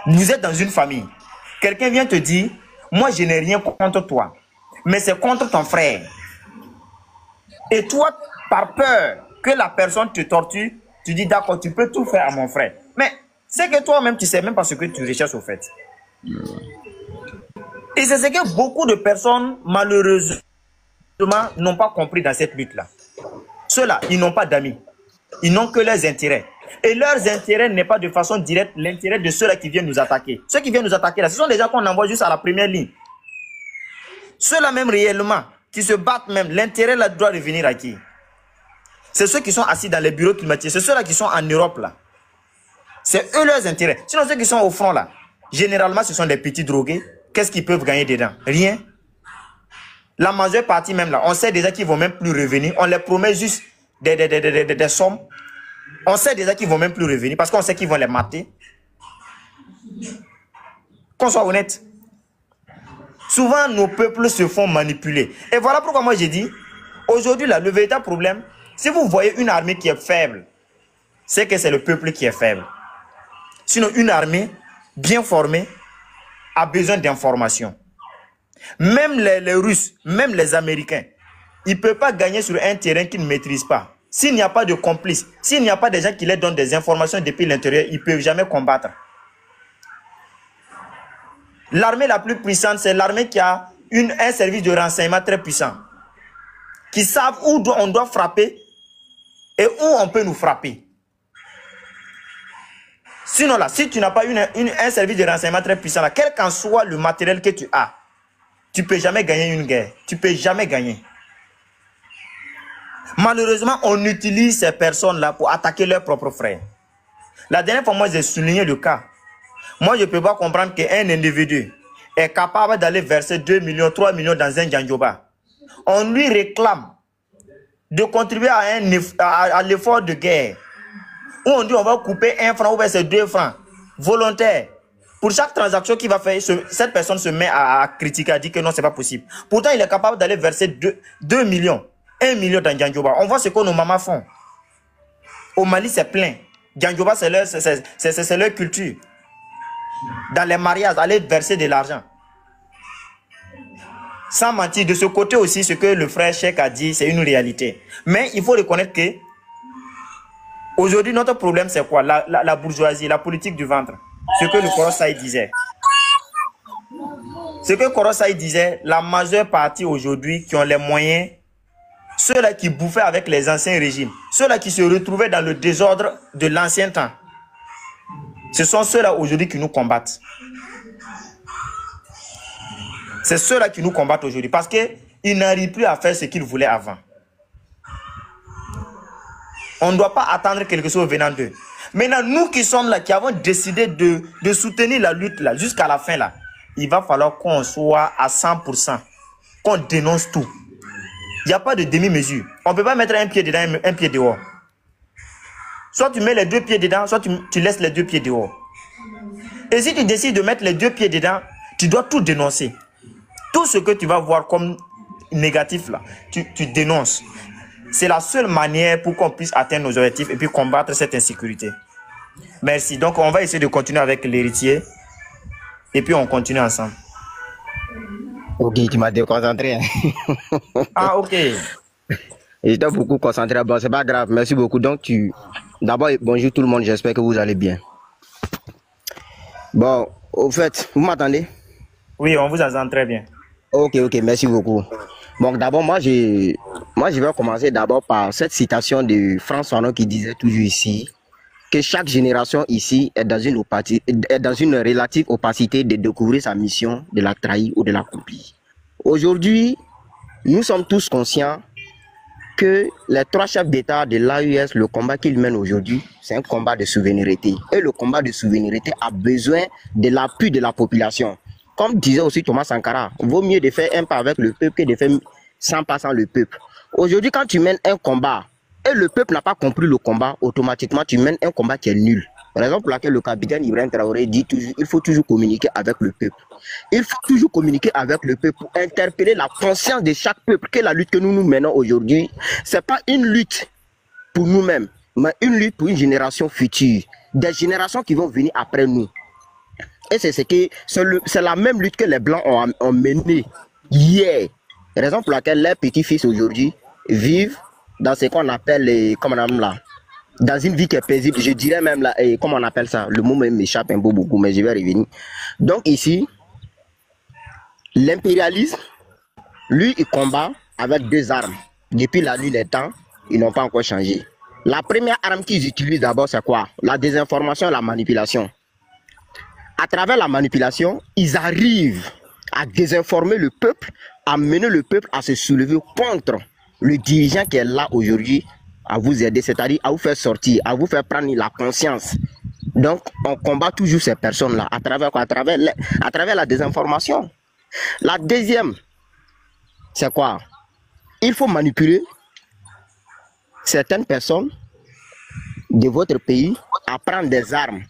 Vous êtes dans une famille. Quelqu'un vient te dire, moi je n'ai rien contre toi, mais c'est contre ton frère. Et toi, par peur que la personne te torture, tu dis d'accord, tu peux tout faire à mon frère. Mais c'est que toi-même tu ne sais même pas ce que tu recherches au fait. Et c'est ce que beaucoup de personnes, malheureusement, n'ont pas compris dans cette lutte-là. Ceux-là, ils n'ont pas d'amis. Ils n'ont que leurs intérêts. Et leurs intérêts n'est pas de façon directe l'intérêt de ceux-là qui viennent nous attaquer. Ceux qui viennent nous attaquer là, ce sont des gens qu'on envoie juste à la première ligne. Ceux-là même réellement, qui se battent même, l'intérêt là doit revenir à qui? C'est ceux qui sont assis dans les bureaux climatisés. C'est ceux-là qui sont en Europe là. C'est eux leurs intérêts. Sinon ceux qui sont au front là, généralement ce sont des petits drogués. Qu'est-ce qu'ils peuvent gagner dedans? Rien. La majeure partie même là, on sait déjà qu'ils ne vont même plus revenir. On les promet juste des sommes. On sait déjà qu'ils ne vont même plus revenir parce qu'on sait qu'ils vont les mater. Qu'on soit honnête. Souvent, nos peuples se font manipuler. Et voilà pourquoi moi j'ai dit, aujourd'hui là, le véritable problème, si vous voyez une armée qui est faible, c'est que c'est le peuple qui est faible. Sinon, une armée bien formée a besoin d'informations. Même les Russes, même les Américains, ils ne peuvent pas gagner sur un terrain qu'ils ne maîtrisent pas. S'il n'y a pas de complices, s'il n'y a pas des gens qui leur donnent des informations depuis l'intérieur, ils ne peuvent jamais combattre. L'armée la plus puissante, c'est l'armée qui a un service de renseignement très puissant. Qui savent où on doit frapper et où on peut nous frapper. Sinon là, si tu n'as pas un service de renseignement très puissant, là, quel qu'en soit le matériel que tu as, tu ne peux jamais gagner une guerre. Tu ne peux jamais gagner. Malheureusement, on utilise ces personnes-là pour attaquer leurs propres frères. La dernière fois, moi, j'ai souligné le cas. Moi, je ne peux pas comprendre qu'un individu est capable d'aller verser 2 millions, 3 millions dans un Djandjoba. On lui réclame de contribuer à l'effort de guerre. Où on dit on va couper 1 franc ou verser 2 francs. Volontaire. Pour chaque transaction qu'il va faire, cette personne se met à critiquer, à dire que non, ce n'est pas possible. Pourtant, il est capable d'aller verser 2 millions, 1 million dans Djandjoba. On voit ce que nos mamans font. Au Mali, c'est plein. Djandjoba, c'est leur culture. Dans les mariages, aller verser de l'argent. Sans mentir, de ce côté aussi, ce que le frère Cheikh a dit, c'est une réalité. Mais il faut reconnaître que aujourd'hui, notre problème, c'est quoi? La bourgeoisie, la politique du ventre. Ce que le Koro Saïd disait. Ce que Koro Saïd disait, la majeure partie aujourd'hui qui ont les moyens, ceux-là qui bouffaient avec les anciens régimes, ceux-là qui se retrouvaient dans le désordre de l'ancien temps, ce sont ceux-là aujourd'hui qui nous combattent. C'est ceux-là qui nous combattent aujourd'hui parce qu'ils n'arrivent plus à faire ce qu'ils voulaient avant. On ne doit pas attendre quelque chose venant d'eux. Maintenant, nous qui sommes là, qui avons décidé de soutenir la lutte là, jusqu'à la fin là, il va falloir qu'on soit à 100%, qu'on dénonce tout. Il n'y a pas de demi-mesure. On ne peut pas mettre un pied dedans, un pied dehors. Soit tu mets les 2 pieds dedans, soit tu laisses les 2 pieds dehors. Et si tu décides de mettre les 2 pieds dedans, tu dois tout dénoncer. Tout ce que tu vas voir comme négatif là, tu dénonces. C'est la seule manière pour qu'on puisse atteindre nos objectifs et puis combattre cette insécurité. Merci. Donc on va essayer de continuer avec l'héritier et puis on continue ensemble. Ok, tu m'as déconcentré. Ah, ok. J'étais beaucoup concentré. Bon, c'est pas grave. Merci beaucoup. Donc, d'abord, bonjour tout le monde. J'espère que vous allez bien. Bon, au fait, vous m'entendez? Oui, on vous entend très bien. Ok, merci beaucoup. Donc, d'abord, moi, je vais commencer d'abord par cette citation de François Fanon qui disait toujours ici que chaque génération ici est dans une relative opacité de découvrir sa mission, de la trahir ou de l'accomplir. Aujourd'hui, nous sommes tous conscients que les 3 chefs d'État de l'AES, le combat qu'ils mènent aujourd'hui, c'est un combat de souveraineté. Et le combat de souveraineté a besoin de l'appui de la population. Comme disait aussi Thomas Sankara, vaut mieux de faire un pas avec le peuple que de faire 100 pas sans le peuple. Aujourd'hui, quand tu mènes un combat et le peuple n'a pas compris le combat, automatiquement tu mènes un combat qui est nul. Par exemple, pour laquelle le capitaine Ibrahim Traoré dit toujours, il faut toujours communiquer avec le peuple. Il faut toujours communiquer avec le peuple pour interpeller la conscience de chaque peuple que la lutte que nous menons aujourd'hui, ce n'est pas une lutte pour nous-mêmes, mais une lutte pour une génération future, des générations qui vont venir après nous. Et c'est la même lutte que les Blancs ont menée hier. Raison pour laquelle les petits-fils aujourd'hui vivent dans ce qu'on appelle les, dans une vie qui est paisible. Je dirais même là, comment on appelle ça? Le mot m'échappe un peu beaucoup, mais je vais revenir. Donc ici, l'impérialisme, lui, il combat avec 2 armes. Depuis la nuit des temps, ils n'ont pas encore changé. La première arme qu'ils utilisent d'abord, c'est quoi? La désinformation et la manipulation. À travers la manipulation, ils arrivent à désinformer le peuple, à mener le peuple à se soulever contre le dirigeant qui est là aujourd'hui à vous aider, c'est-à-dire à vous faire sortir, à vous faire prendre la conscience. Donc, on combat toujours ces personnes-là à travers quoi? À travers la désinformation. La deuxième, c'est quoi? Il faut manipuler certaines personnes de votre pays à prendre des armes.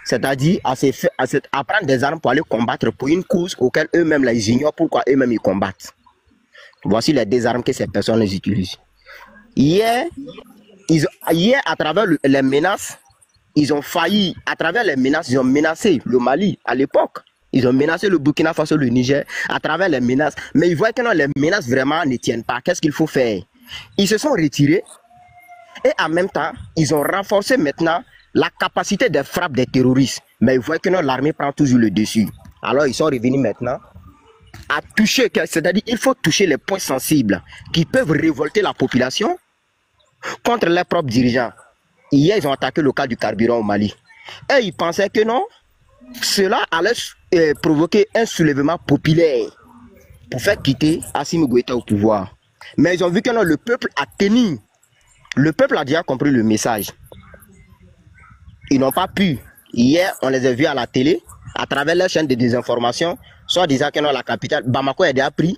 C'est-à-dire à prendre des armes pour aller combattre pour une cause auquel eux-mêmes ils ignorent pourquoi eux-mêmes ils combattent. Voici les 2 armes que ces personnes utilisent. Hier, à travers les menaces, ils ont failli, à travers les menaces, ils ont menacé le Mali à l'époque. Ils ont menacé le Burkina Faso, le Niger, à travers les menaces. Mais ils voient que non, les menaces vraiment ne tiennent pas. Qu'est-ce qu'il faut faire? Ils se sont retirés et en même temps, ils ont renforcé maintenant la capacité de frappe des terroristes. Mais ils voient que non, l'armée prend toujours le dessus. Alors ils sont revenus maintenant à toucher, c'est-à-dire il faut toucher les points sensibles qui peuvent révolter la population contre leurs propres dirigeants. Hier, ils ont attaqué le cas du carburant au Mali. Et ils pensaient que non, cela allait provoquer un soulèvement populaire pour faire quitter Assimi Goïta au pouvoir. Mais ils ont vu que non, le peuple a tenu. Le peuple a déjà compris le message. Ils n'ont pas pu. Hier, on les a vus à la télé, à travers leur chaîne de désinformation, soit disant que non, la capitale, Bamako est déjà pris.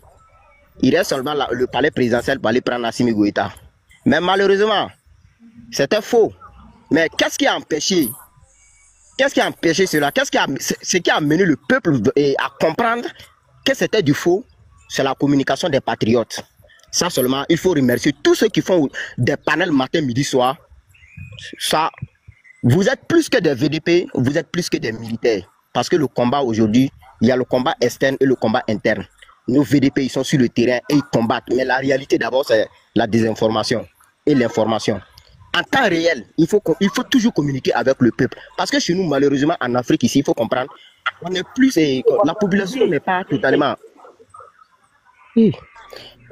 Il reste seulement le palais présidentiel pour aller prendre Assimi Goïta. Mais malheureusement, c'était faux. Mais qu'est-ce qui a empêché? Qu'est-ce qui a empêché cela? Ce qui a amené le peuple à comprendre que c'était du faux? C'est la communication des patriotes. Ça seulement, il faut remercier tous ceux qui font des panels matin, midi, soir. Ça, vous êtes plus que des VDP, vous êtes plus que des militaires. Parce que le combat aujourd'hui, il y a le combat externe et le combat interne. nos VDP, ils sont sur le terrain et ils combattent. Mais la réalité, d'abord, c'est la désinformation et l'information. En temps réel, il faut toujours communiquer avec le peuple. Parce que chez nous, malheureusement, en Afrique, ici, il faut comprendre, on est plus, la population n'est pas totalement...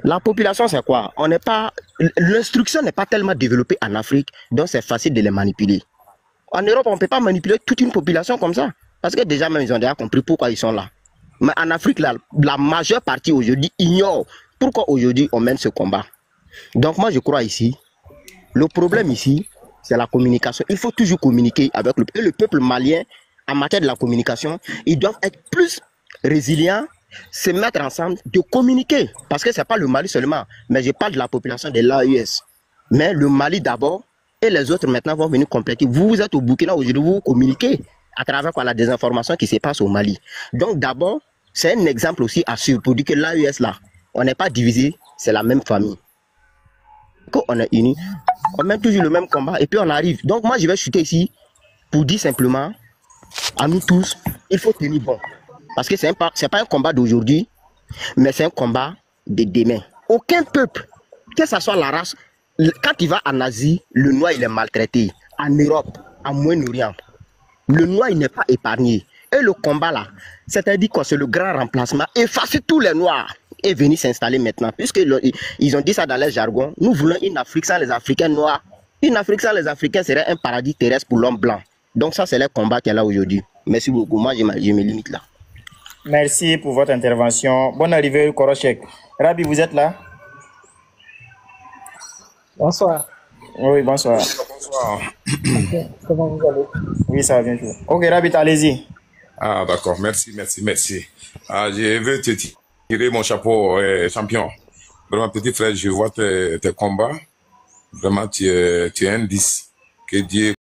La population, c'est quoi? On n'est pas... L'instruction n'est pas tellement développée en Afrique, donc c'est facile de les manipuler. En Europe, on ne peut pas manipuler toute une population comme ça. Parce que déjà, même, ils ont déjà compris pourquoi ils sont là. Mais en Afrique, la majeure partie aujourd'hui ignore pourquoi aujourd'hui on mène ce combat. Donc moi, je crois ici, le problème ici, c'est la communication. Il faut toujours communiquer avec le peuple malien en matière de la communication. Ils doivent être plus résilients, se mettre ensemble, de communiquer. Parce que ce n'est pas le Mali seulement, mais je parle de la population de l'AES. Mais le Mali d'abord, et les autres maintenant vont venir compléter. Vous êtes au Burkina aujourd'hui, vous communiquez à travers quoi, la désinformation qui se passe au Mali. Donc d'abord, c'est un exemple aussi à suivre pour dire que l'AES là, on n'est pas divisé, c'est la même famille. Quand on est unis, on mène toujours le même combat et puis on arrive. Donc moi je vais chuter ici pour dire simplement à nous tous, il faut tenir bon. Parce que c'est pas un combat d'aujourd'hui, mais c'est un combat de demain. Aucun peuple, que ce soit la race, quand il va en Asie, le noir il est maltraité. En Europe, en Moyen-Orient, le noir il n'est pas épargné. Et le combat là, c'est-à-dire que c'est le grand remplacement, effacer tous les noirs et venir s'installer maintenant. Puisqu'ils ont dit ça dans leur jargon, nous voulons une Afrique sans les Africains noirs. Une Afrique sans les Africains serait un paradis terrestre pour l'homme blanc. Donc ça, c'est le combat qu'il y a là aujourd'hui. Merci beaucoup. Moi, je me limite là. Merci pour votre intervention. Bonne arrivée, Korochek. Rabi, vous êtes là? Bonsoir. Oui, bonsoir. Bonsoir. Okay. Comment vous allez? Oui, ça va bien. Ok, Rabi, allez-y. Ah, d'accord. Merci. Je veux te tirer mon chapeau, champion. Vraiment, petit frère, je vois tes combats. Vraiment, tu es un 10. Que Dieu